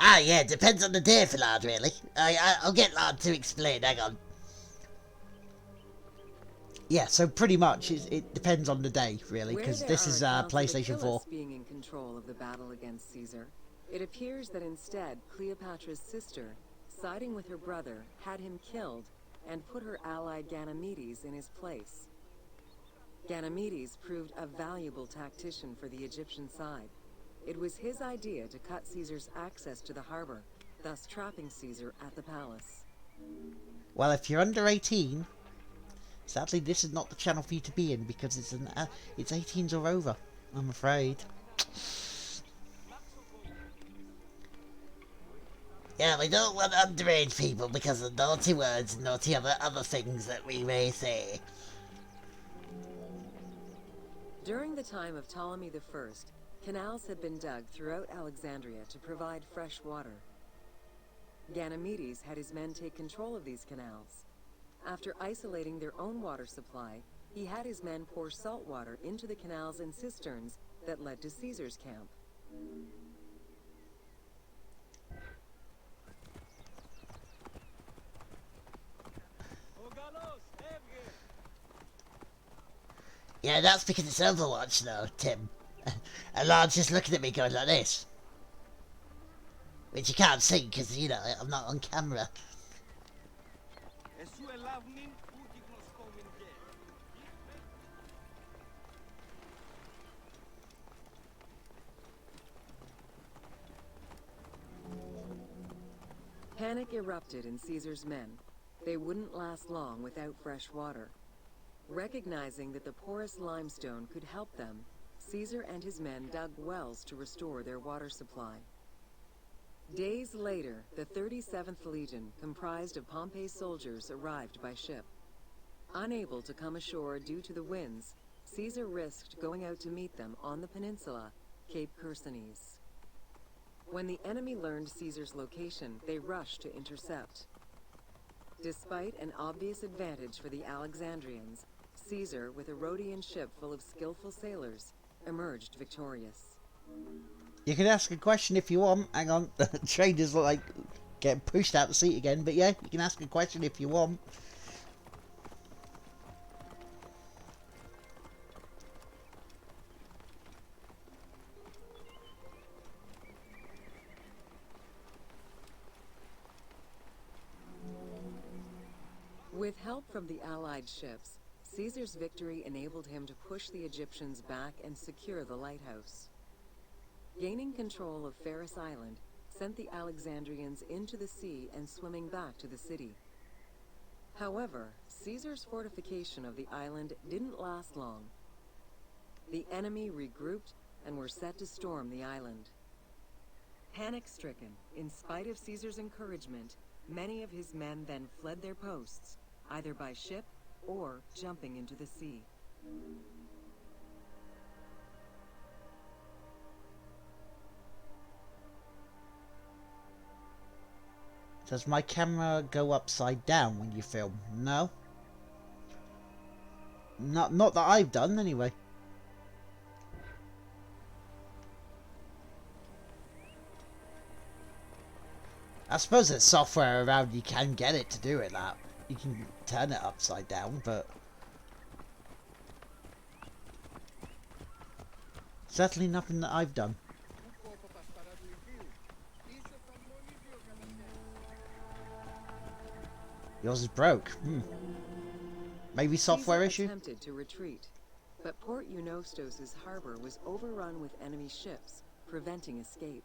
Ah, yeah, depends on the day for Lard, really. I'll get Lard to explain, hang on. Yeah, so pretty much it depends on the day, really, Where because there this are is accounts of PlayStation 4. Achilles being in control of the battle against Caesar, it appears that instead Cleopatra's sister, siding with her brother, had him killed and put her ally Ganymedes in his place. Ganymedes proved a valuable tactician for the Egyptian side. It was his idea to cut Caesar's access to the harbor thus trapping Caesar at the palace. Well, if you're under 18, sadly this is not the channel for you to be in because it's 18s or over, I'm afraid. Yeah, we don't want underage people because of naughty words and naughty other things that we may say. During the time of Ptolemy I, canals had been dug throughout Alexandria to provide fresh water. Ganymedes had his men take control of these canals. After isolating their own water supply, he had his men pour salt water into the canals and cisterns that led to Caesar's camp. Yeah, that's because it's Overwatch though, Tim. And Lard's just looking at me going like this. Which you can't see because, you know, I'm not on camera. Panic erupted in Caesar's men. They wouldn't last long without fresh water. Recognizing that the porous limestone could help them, Caesar and his men dug wells to restore their water supply. Days later, the 37th Legion, comprised of Pompey's soldiers, arrived by ship. Unable to come ashore due to the winds, Caesar risked going out to meet them on the peninsula, Cape Chersonese. When the enemy learned Caesar's location, they rushed to intercept. Despite an obvious advantage for the Alexandrians, Caesar, with a Rhodian ship full of skillful sailors, emerged victorious. You can ask a question if you want. Hang on, the train is like getting pushed out the seat again. But yeah, you can ask a question if you want. With help from the Allied ships, Caesar's victory enabled him to push the Egyptians back and secure the lighthouse. Gaining control of Pharos Island sent the Alexandrians into the sea and swimming back to the city. However, Caesar's fortification of the island didn't last long. The enemy regrouped and were set to storm the island. Panic-stricken, in spite of Caesar's encouragement, many of his men then fled their posts, either by ship or jumping into the sea. Does my camera go upside down when you film? No. Not that I've done, anyway. I suppose there's software around you can get it to do it that. You can turn it upside down, but... certainly nothing that I've done. Yours is broke. Maybe software Caesar issue? attempted to retreat, but Port Eunostos' harbor was overrun with enemy ships, preventing escape.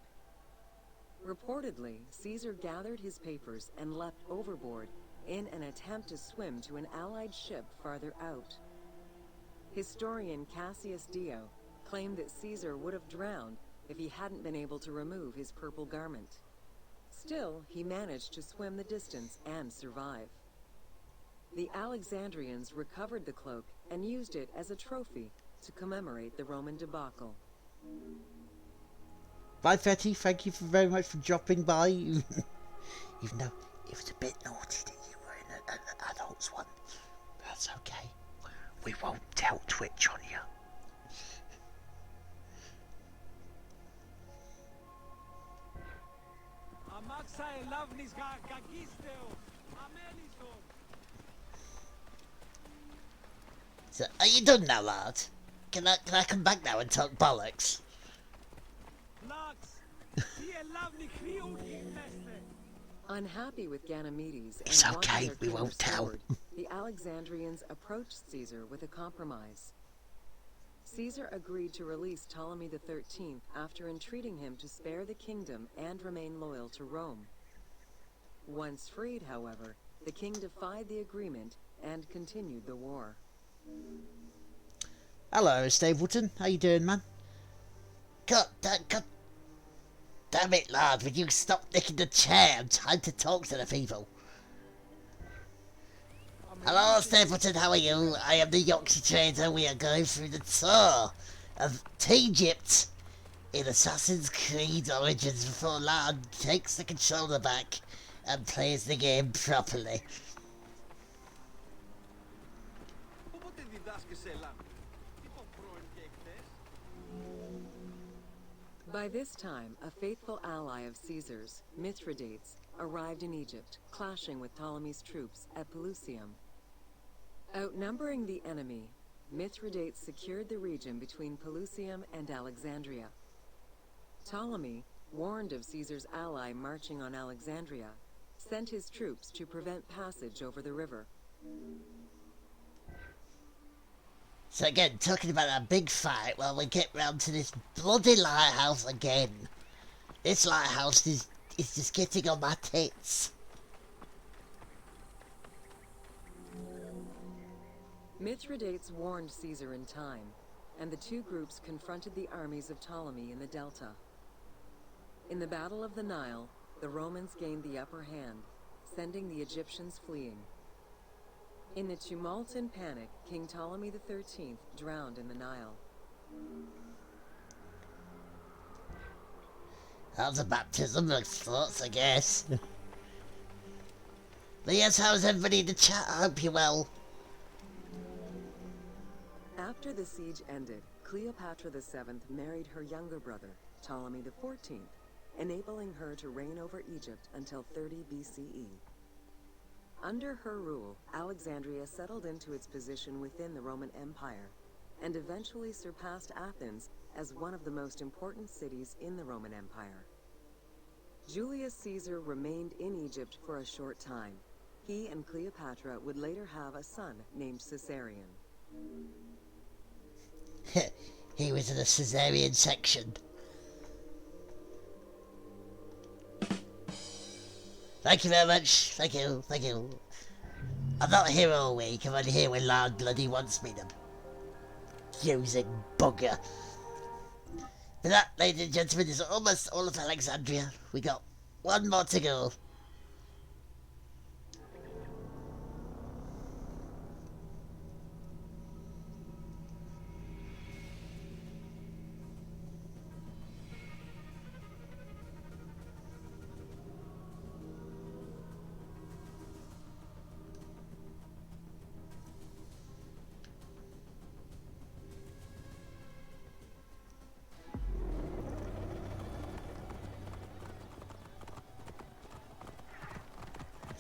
Reportedly, Caesar gathered his papers and leapt overboard in an attempt to swim to an Allied ship farther out. Historian Cassius Dio claimed that Caesar would have drowned if he hadn't been able to remove his purple garment. Still, he managed to swim the distance and survive. The Alexandrians recovered the cloak and used it as a trophy to commemorate the Roman debacle. Bye, Fetty. Thank you very much for dropping by. Even though it was a bit naughty that you were in an adult's one. That's okay. We won't tell Twitch on you. So, are you done now, lad? Can I come back now and talk bollocks? Unhappy with Ganymedes It's and wanting okay, their we king won't tell. restored, the Alexandrians approached Caesar with a compromise. Caesar agreed to release Ptolemy XIII after entreating him to spare the kingdom and remain loyal to Rome. Once freed, however, the king defied the agreement and continued the war. Hello, Stapleton. How you doing, man? God damn it, lad, would you stop nicking the chair? I'm trying to talk to the people. Hello, Stapleton, how are you? I am the Yorkshire trader. We are going through the tour of Egypt in Assassin's Creed Origins before lad takes the controller back and plays the game properly. By this time, a faithful ally of Caesar's, Mithridates, arrived in Egypt, clashing with Ptolemy's troops at Pelusium. Outnumbering the enemy, Mithridates secured the region between Pelusium and Alexandria. Ptolemy, warned of Caesar's ally marching on Alexandria, sent his troops to prevent passage over the river. So again, talking about that big fight, well, we get round to this bloody lighthouse again. This lighthouse is just getting on my tits. Mithridates warned Caesar in time, and the two groups confronted the armies of Ptolemy in the Delta. In the Battle of the Nile, the Romans gained the upper hand, sending the Egyptians fleeing. In the tumult and panic, King Ptolemy XIII drowned in the Nile. That was a baptism of thoughts, I guess. But yes, how's everybody in the chat? I hope you're well. After the siege ended, Cleopatra VII married her younger brother, Ptolemy XIV, enabling her to reign over Egypt until 30 BCE. Under her rule, Alexandria settled into its position within the Roman Empire, and eventually surpassed Athens as one of the most important cities in the Roman Empire. Julius Caesar remained in Egypt for a short time. He and Cleopatra would later have a son named Caesarion. He was in the Caesarean section. Thank you very much. Thank you. I'm not here all week. I'm only here when Lard bloody wants me to. Using bugger. But that, ladies and gentlemen, is almost all of Alexandria. We got one more to go.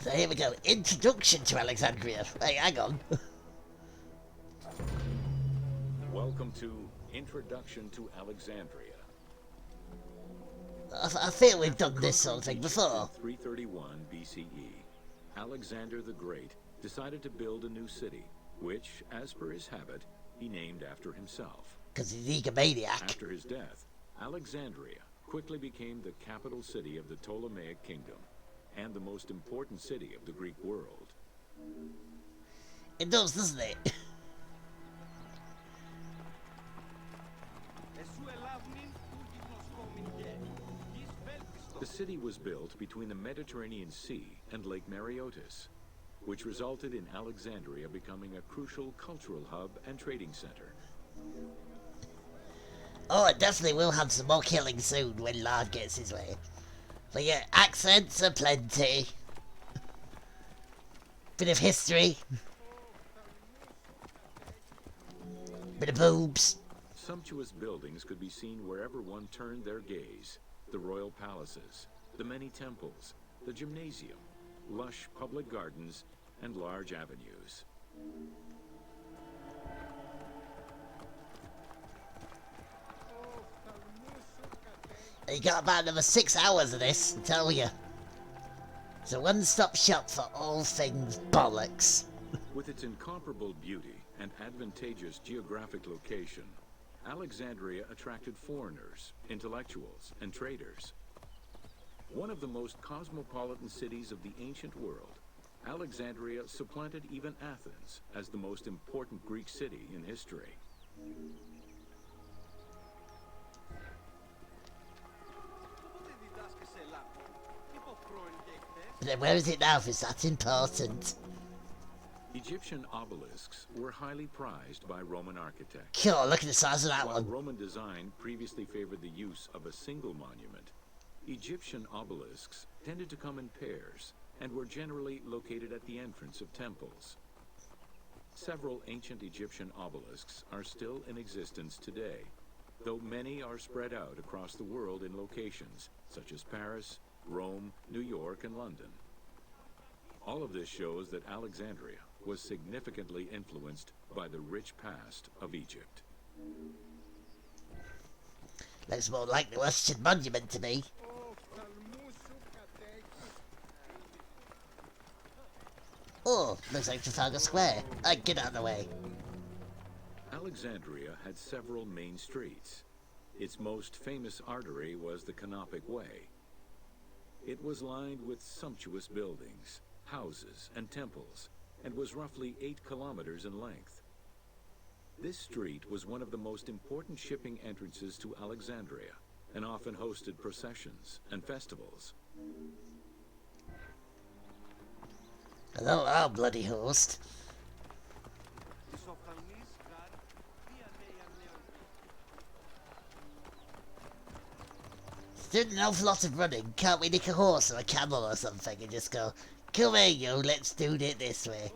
So here we go. Introduction to Alexandria. Hey, hang on. Welcome to Introduction to Alexandria. I feel we've done this sort of thing before. In 331 BCE, Alexander the Great decided to build a new city, which, as per his habit, he named after himself. Because he's egomaniac. After his death, Alexandria quickly became the capital city of the Ptolemaic kingdom, and the most important city of the Greek world. It does, doesn't it? The city was built between the Mediterranean Sea and Lake Mareotis, which resulted in Alexandria becoming a crucial cultural hub and trading center. Oh, it definitely will have some more killing soon when Lard gets his way. But yeah, accents are plenty. Bit of history. Bit of boobs. Sumptuous buildings could be seen wherever one turned their gaze. The royal palaces, the many temples, the gymnasium, lush public gardens, and large avenues. You got about another 6 hours of this, I tell you. It's a one-stop shop for all things bollocks. With its incomparable beauty and advantageous geographic location, Alexandria attracted foreigners, intellectuals, and traders. One of the most cosmopolitan cities of the ancient world, Alexandria supplanted even Athens as the most important Greek city in history. But then where is it now if it's that important? Egyptian obelisks were highly prized by Roman architects. Cool, look at the size of that While one. Roman design previously favored the use of a single monument, Egyptian obelisks tended to come in pairs and were generally located at the entrance of temples. Several ancient Egyptian obelisks are still in existence today, though many are spread out across the world in locations such as Paris, Rome, New York, and London. All of this shows that Alexandria was significantly influenced by the rich past of Egypt. Looks more like the Western Monument to me. Oh, looks like Trafalgar Square. Get out of the way. Alexandria had several main streets. Its most famous artery was the Canopic Way. It was lined with sumptuous buildings, houses, and temples, and was roughly 8 kilometers in length. This street was one of the most important shipping entrances to Alexandria, and often hosted processions and festivals. Hello, our bloody host. Doing an awful lot of running. Can't we nick a horse or a camel or something and just go, come here you, let's do it this way.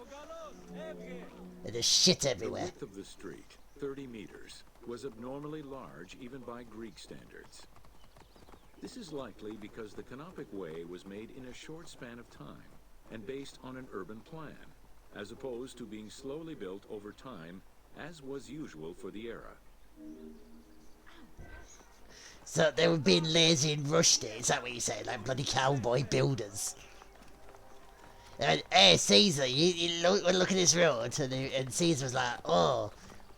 And there's shit The everywhere. width of the street, 30 meters, was abnormally large even by Greek standards. This is likely because the Canopic Way was made in a short span of time and based on an urban plan, as opposed to being slowly built over time, as was usual for the era. So they were being lazy and rushed it, is that what you say? Like bloody cowboy builders. They went, hey Caesar, you look at this road, and Caesar was like, oh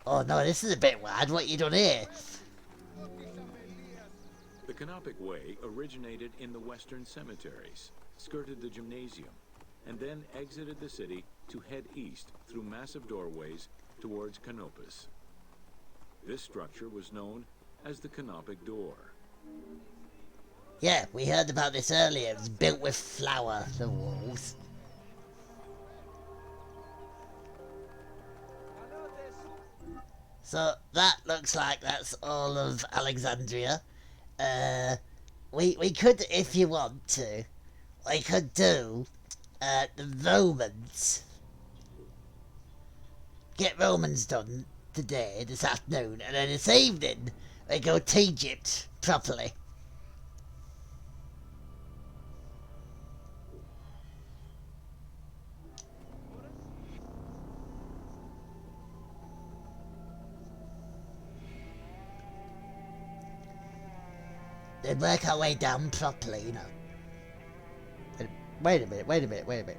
no, this is a bit wide, what you done here? The Canopic Way originated in the western cemeteries, skirted the gymnasium, and then exited the city to head east through massive doorways towards Canopus. This structure was known as the Canopic Door. Yeah, we heard about this earlier, it was built with flour, the walls. So that looks like that's all of Alexandria. We could, if you want to, we could do the Romans. Get Romans done today, this afternoon, and then this evening we go to Egypt properly. Then work our way down properly, you know. Wait a minute.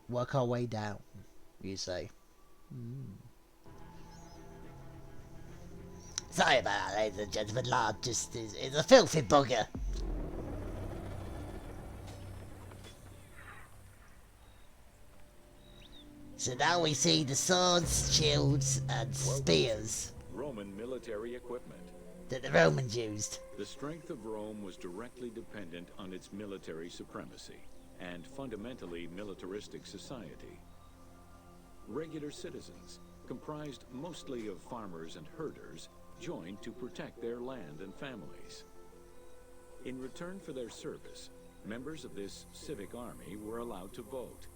Work our way down, you say. Sorry about that, ladies and gentlemen. Lard just is a filthy bugger. So now we see the swords, shields, and spears Roman military equipment. that the Romans used. The strength of Rome was directly dependent on its military supremacy and fundamentally militaristic society. Regular citizens, comprised mostly of farmers and herders, joined to protect their land and families. In return for their service, members of this civic army were allowed to vote.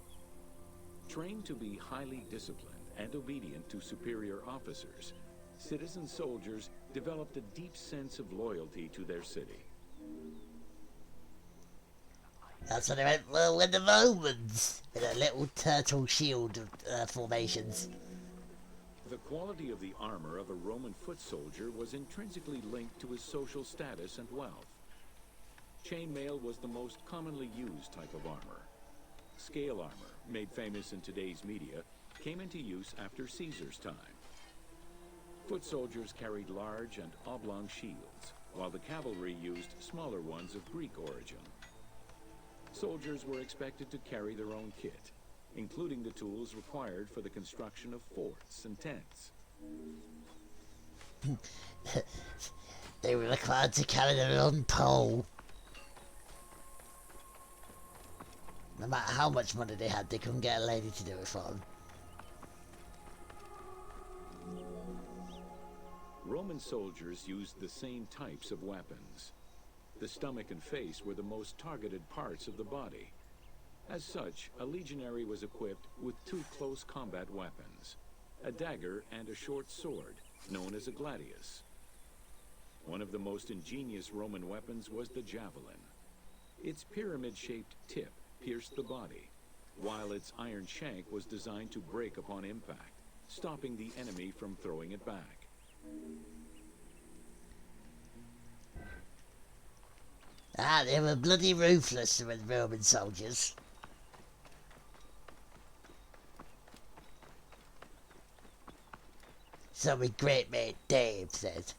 Trained to be highly disciplined and obedient to superior officers, citizen soldiers developed a deep sense of loyalty to their city. That's when they went, well, we're the Romans, in a little turtle shield formations. The quality of the armor of a Roman foot soldier was intrinsically linked to his social status and wealth. Chainmail was the most commonly used type of armor. Scale armor, made famous in today's media, came into use after Caesar's time. Foot soldiers carried large and oblong shields, while the cavalry used smaller ones of Greek origin. Soldiers were expected to carry their own kit, including the tools required for the construction of forts and tents. They were required to carry their own pole. No matter how much money they had, they couldn't get a lady to do it for them. Roman soldiers used the same types of weapons. The stomach and face were the most targeted parts of the body. As such, a legionary was equipped with two close combat weapons, a dagger and a short sword, known as a gladius. One of the most ingenious Roman weapons was the javelin. Its pyramid-shaped tip pierced the body, while its iron shank was designed to break upon impact, stopping the enemy from throwing it back. Ah, they were bloody ruthless, the Roman soldiers. So my great mate Dave said.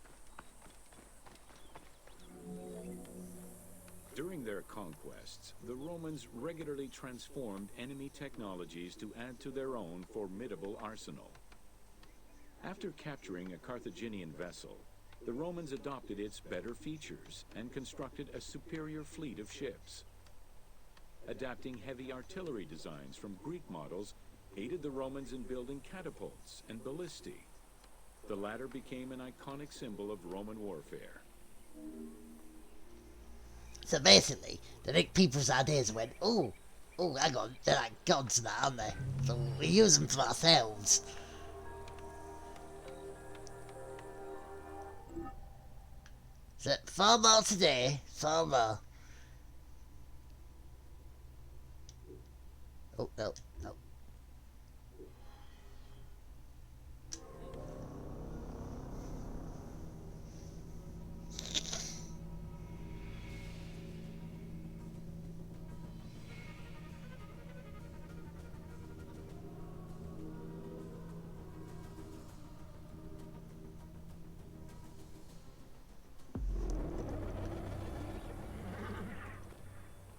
During their conquests, the Romans regularly transformed enemy technologies to add to their own formidable arsenal. After capturing a Carthaginian vessel, the Romans adopted its better features and constructed a superior fleet of ships. Adapting heavy artillery designs from Greek models aided the Romans in building catapults and ballistae. The latter became an iconic symbol of Roman warfare. So basically, they think people's ideas went, oh, hang on, they're like gods now, aren't they? So we use them for ourselves. So 4 more today, 4 more. Oh, no.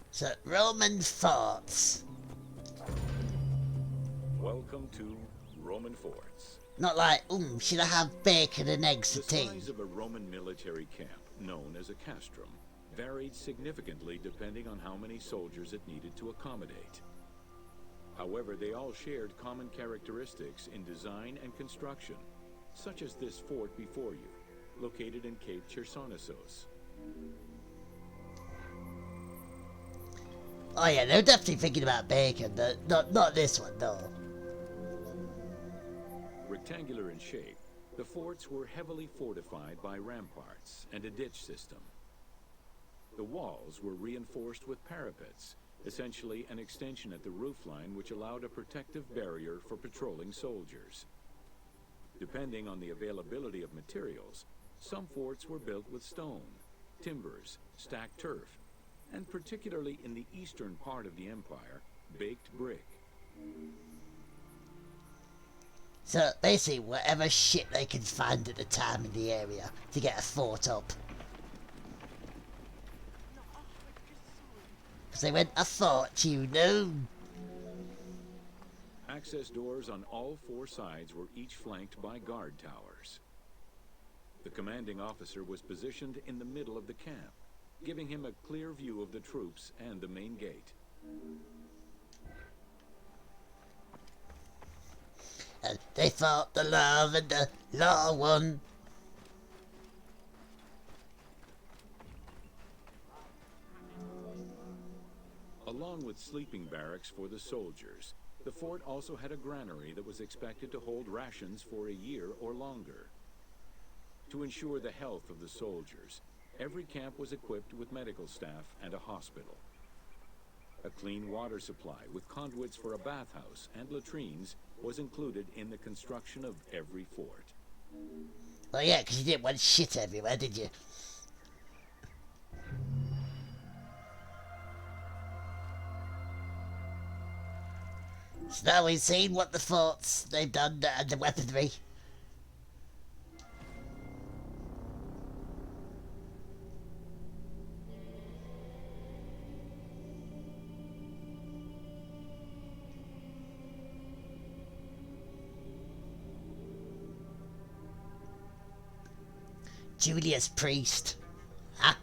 So, Roman forts. Welcome to Roman forts. Not like, should I have bacon and eggs The for tea? size of a Roman military camp, known as a castrum, varied significantly depending on how many soldiers it needed to accommodate. However, they all shared common characteristics in design and construction, such as this fort before you, located in Cape Chersonesos. Oh yeah, they're definitely thinking about bacon, but not this one, no. Rectangular in shape, the forts were heavily fortified by ramparts and a ditch system. The walls were reinforced with parapets, essentially an extension at the roofline which allowed a protective barrier for patrolling soldiers. Depending on the availability of materials, some forts were built with stone, timbers, stacked turf, and particularly in the eastern part of the empire, baked brick. So basically, whatever shit they can find at the time in the area to get a fort up. Because they went, a fort, you know. Access doors on all 4 sides were each flanked by guard towers. The commanding officer was positioned in the middle of the camp, giving him a clear view of the troops and the main gate. And they fought the love and the law won. Along with sleeping barracks for the soldiers, the fort also had a granary that was expected to hold rations for a year or longer. To ensure the health of the soldiers, every camp was equipped with medical staff and a hospital. A clean water supply with conduits for a bathhouse and latrines was included in the construction of every fort. Well, yeah, because you didn't want shit everywhere, did you? So now we've seen what the forts they've done and the weaponry. Julius Priest. Ha!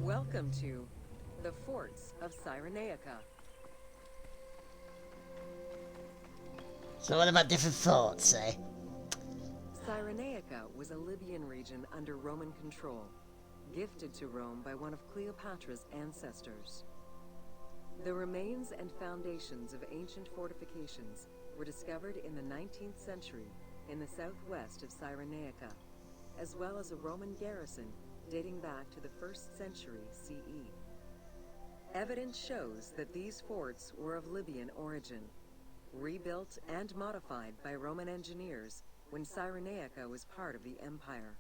Welcome to the Forts of Cyrenaica. So what about different forts, eh? Cyrenaica was a Libyan region under Roman control, gifted to Rome by one of Cleopatra's ancestors. The remains and foundations of ancient fortifications were discovered in the 19th century in the southwest of Cyrenaica, as well as a Roman garrison dating back to the 1st century CE. Evidence shows that these forts were of Libyan origin, rebuilt and modified by Roman engineers when Cyrenaica was part of the empire.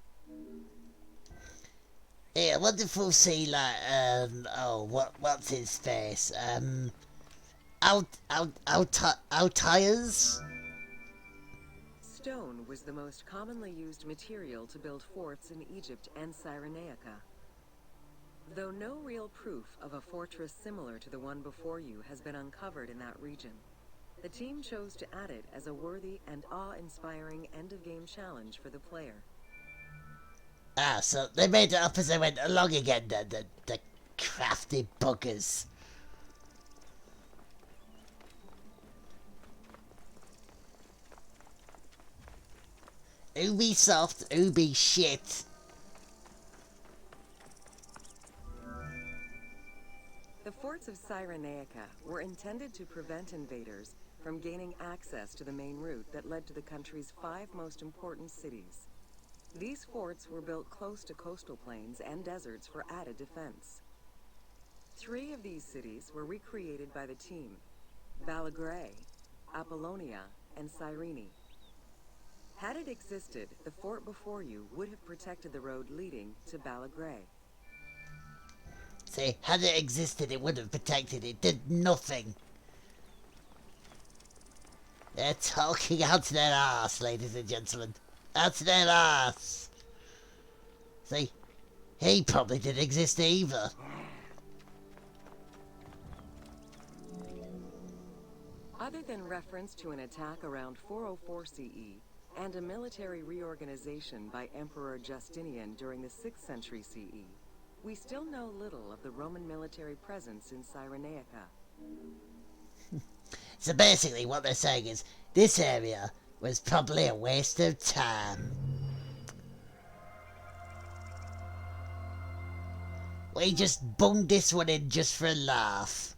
Yeah, wonderful see like what's his face? Altias? Stone was the most commonly used material to build forts in Egypt and Cyrenaica. Though no real proof of a fortress similar to the one before you has been uncovered in that region, the team chose to add it as a worthy and awe-inspiring end-of-game challenge for the player. Ah, so they made it up as they went along again, the crafty buggers. Ubisoft, Ubi shit. The forts of Cyrenaica were intended to prevent invaders from gaining access to the main route that led to the country's 5 most important cities. These forts were built close to coastal plains and deserts for added defense. 3 of these cities were recreated by the team: Balagrae, Apollonia, and Cyrene. Had it existed, the fort before you would have protected the road leading to Balagrae. See, had it existed, it would have protected. It did nothing. They're talking out to their arse, ladies and gentlemen. Out to their arse. See, he probably didn't exist either. Other than reference to an attack around 404 CE and a military reorganization by Emperor Justinian during the 6th century CE, we still know little of the Roman military presence in Cyrenaica. So basically what they're saying is, this area was probably a waste of time. We just bunged this one in just for a laugh.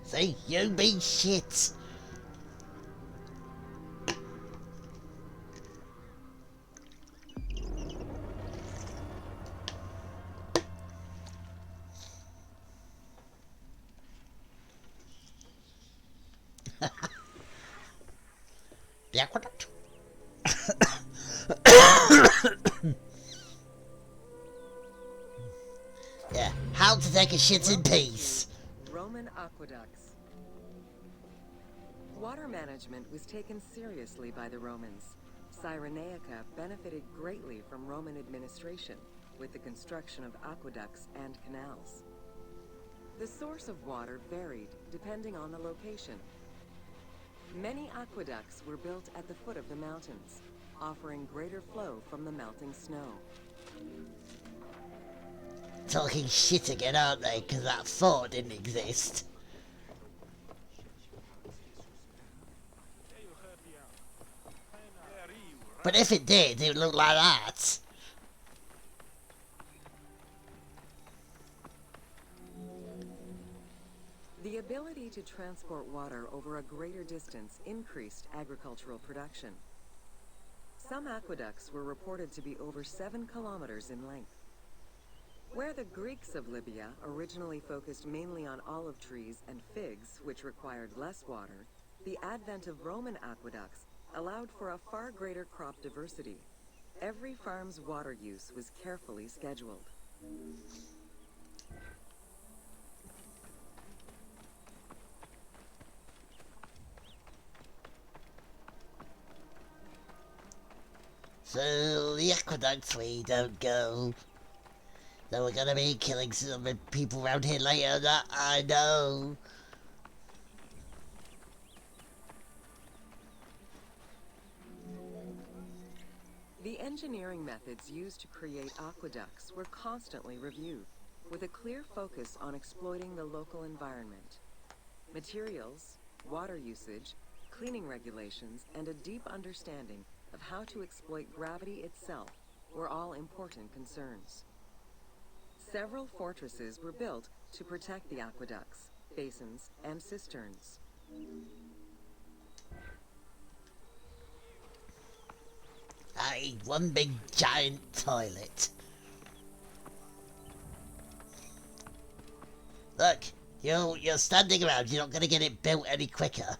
See, you be shit. The aqueduct. Yeah, how to take a shit in peace. Roman aqueducts. Water management was taken seriously by the Romans. Cyrenaica benefited greatly from Roman administration with the construction of aqueducts and canals. The source of water varied depending on the location. Many aqueducts were built at the foot of the mountains, offering greater flow from the melting snow. Talking shit again, aren't they? Because that fort didn't exist. But if it did, it would look like that. The ability to transport water over a greater distance increased agricultural production. Some aqueducts were reported to be over 7 kilometers in length. Where the Greeks of Libya originally focused mainly on olive trees and figs, which required less water, the advent of Roman aqueducts allowed for a far greater crop diversity. Every farm's water use was carefully scheduled. So the aqueducts we don't go. Though we're gonna be killing some people around here later, that I know. The engineering methods used to create aqueducts were constantly reviewed, with a clear focus on exploiting the local environment. Materials, water usage, cleaning regulations, and a deep understanding of how to exploit gravity itself were all important concerns. Several fortresses were built to protect the aqueducts, basins, and cisterns. I need one big giant toilet. Look, you're standing around, you're not gonna get it built any quicker.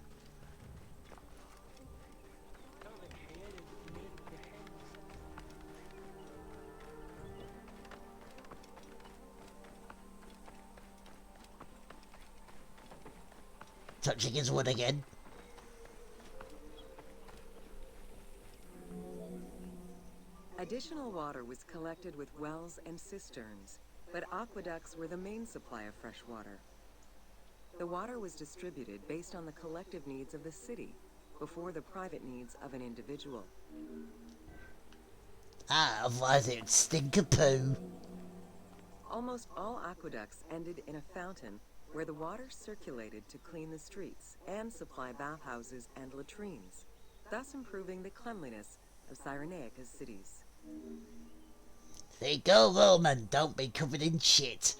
Touching his wood again. Additional water was collected with wells and cisterns, but aqueducts were the main supply of fresh water. The water was distributed based on the collective needs of the city, before the private needs of an individual. Otherwise it would stink of poo. Almost all aqueducts ended in a fountain where the water circulated to clean the streets and supply bathhouses and latrines, thus improving the cleanliness of Cyrenaica's cities. There you go, Roman, don't be covered in shit.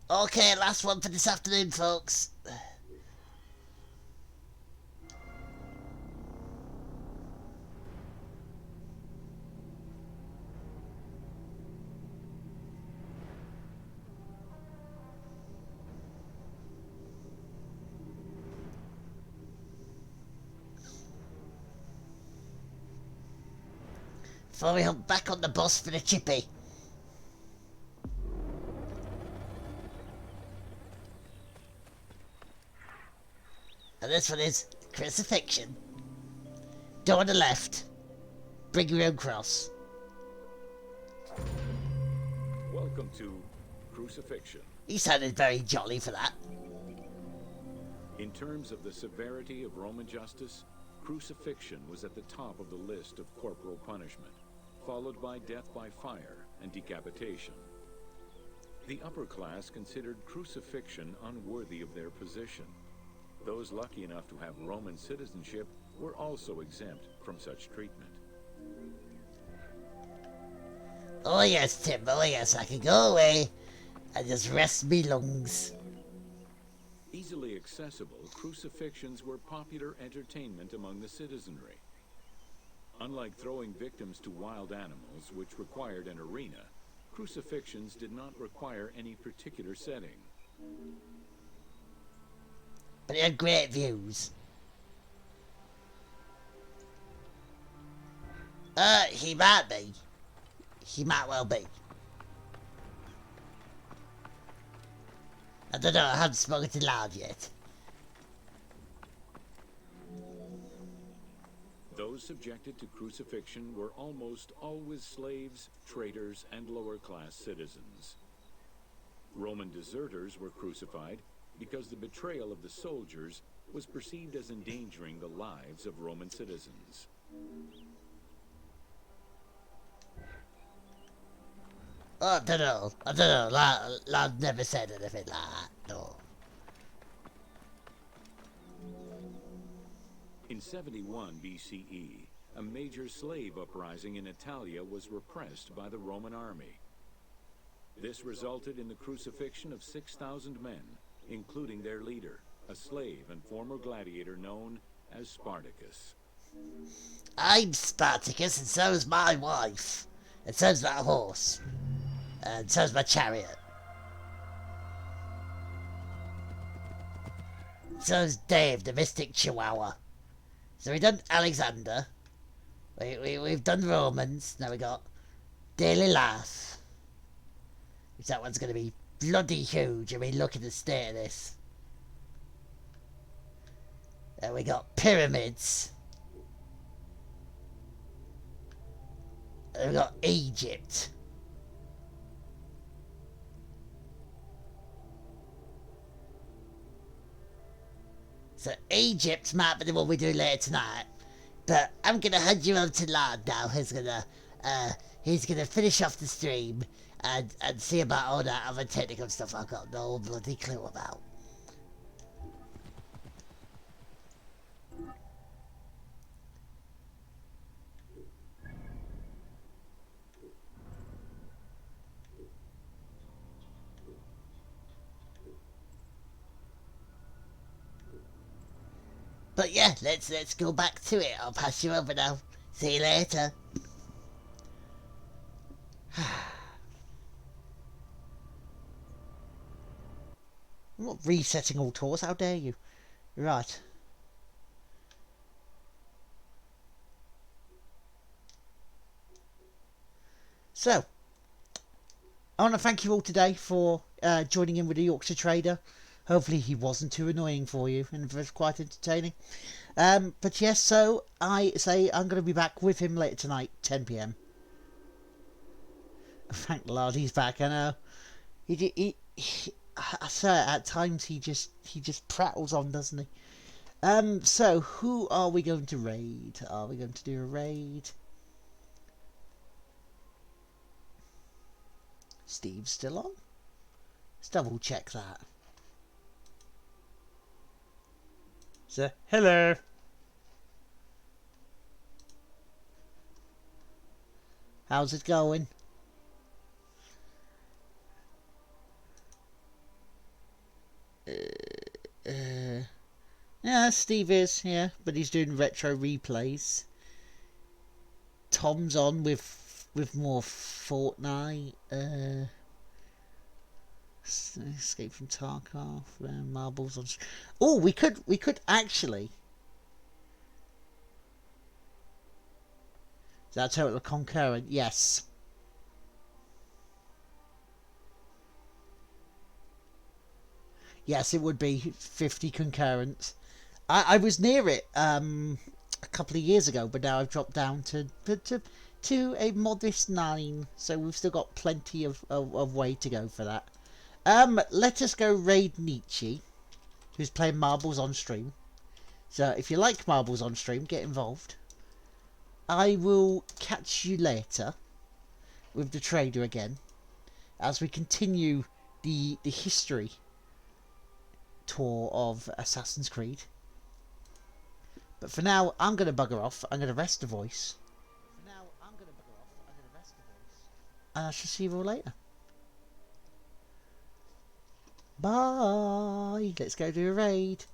Okay, last one for this afternoon, folks. Before we hop back on the bus for the chippy. And this one is crucifixion. Door on the left. Bring your own cross. Welcome to Crucifixion. He sounded very jolly for that. In terms of the severity of Roman justice, crucifixion was at the top of the list of corporal punishment, followed by death by fire and decapitation. The upper class considered crucifixion unworthy of their position. Those lucky enough to have Roman citizenship were also exempt from such treatment. Oh yes, Tim, oh yes, I can go away and just rest me lungs. Easily accessible, crucifixions were popular entertainment among the citizenry. Unlike throwing victims to wild animals, which required an arena, crucifixions did not require any particular setting. But it had great views. He might be. He might well be. I don't know, I haven't spoken to loud yet. Those subjected to crucifixion were almost always slaves, traitors, and lower-class citizens. Roman deserters were crucified because the betrayal of the soldiers was perceived as endangering the lives of Roman citizens. Oh, I don't know, lad never said anything like that, no. In 71 BCE, a major slave uprising in Italia was repressed by the Roman army. This resulted in the crucifixion of 6,000 men, including their leader, a slave and former gladiator known as Spartacus. I'm Spartacus, and so is my wife. And so's my horse. And so's my chariot. So's Dave, the mystic chihuahua. So we've done Alexander. We've done Romans. Now we got Daily Life. Which that one's going to be bloody huge. I mean, look at the state of this. Then we got pyramids. And we got Egypt. So Egypt might be the one we do later tonight. But I'm gonna hand you over to Lard now. He's gonna finish off the stream and see about all that other technical stuff I've got no bloody clue about. But yeah, let's go back to it. I'll pass you over now. See you later. I'm not resetting all tours, how dare you? Right. So, I want to thank you all today for joining in with the Yorkshire Trader. Hopefully he wasn't too annoying for you and it was quite entertaining. But yes, so I say I'm going to be back with him later tonight, 10 PM. Thank the Lord he's back, I know. I say at times he just prattles on, doesn't he? So who are we going to raid? Are we going to do a raid? Steve's still on? Let's double check that. So, hello. How's it going? Yeah, Steve is, yeah, but he's doing retro replays. Tom's on with more Fortnite. Escape from Tarkov. Marbles on. Oh, we could actually. Is that total concurrent? Yes. Yes, it would be 50 concurrent. I was near it a couple of years ago, but now I've dropped down to a modest 9. So we've still got plenty of way to go for that. Let us go raid Nietzsche, who's playing marbles on stream. So if you like marbles on stream, get involved. I will catch you later with the trader again as we continue the history tour of Assassin's Creed. But for now, I'm going to bugger off. I'm going to rest the voice. And I shall see you all later. Bye. Let's go do a raid.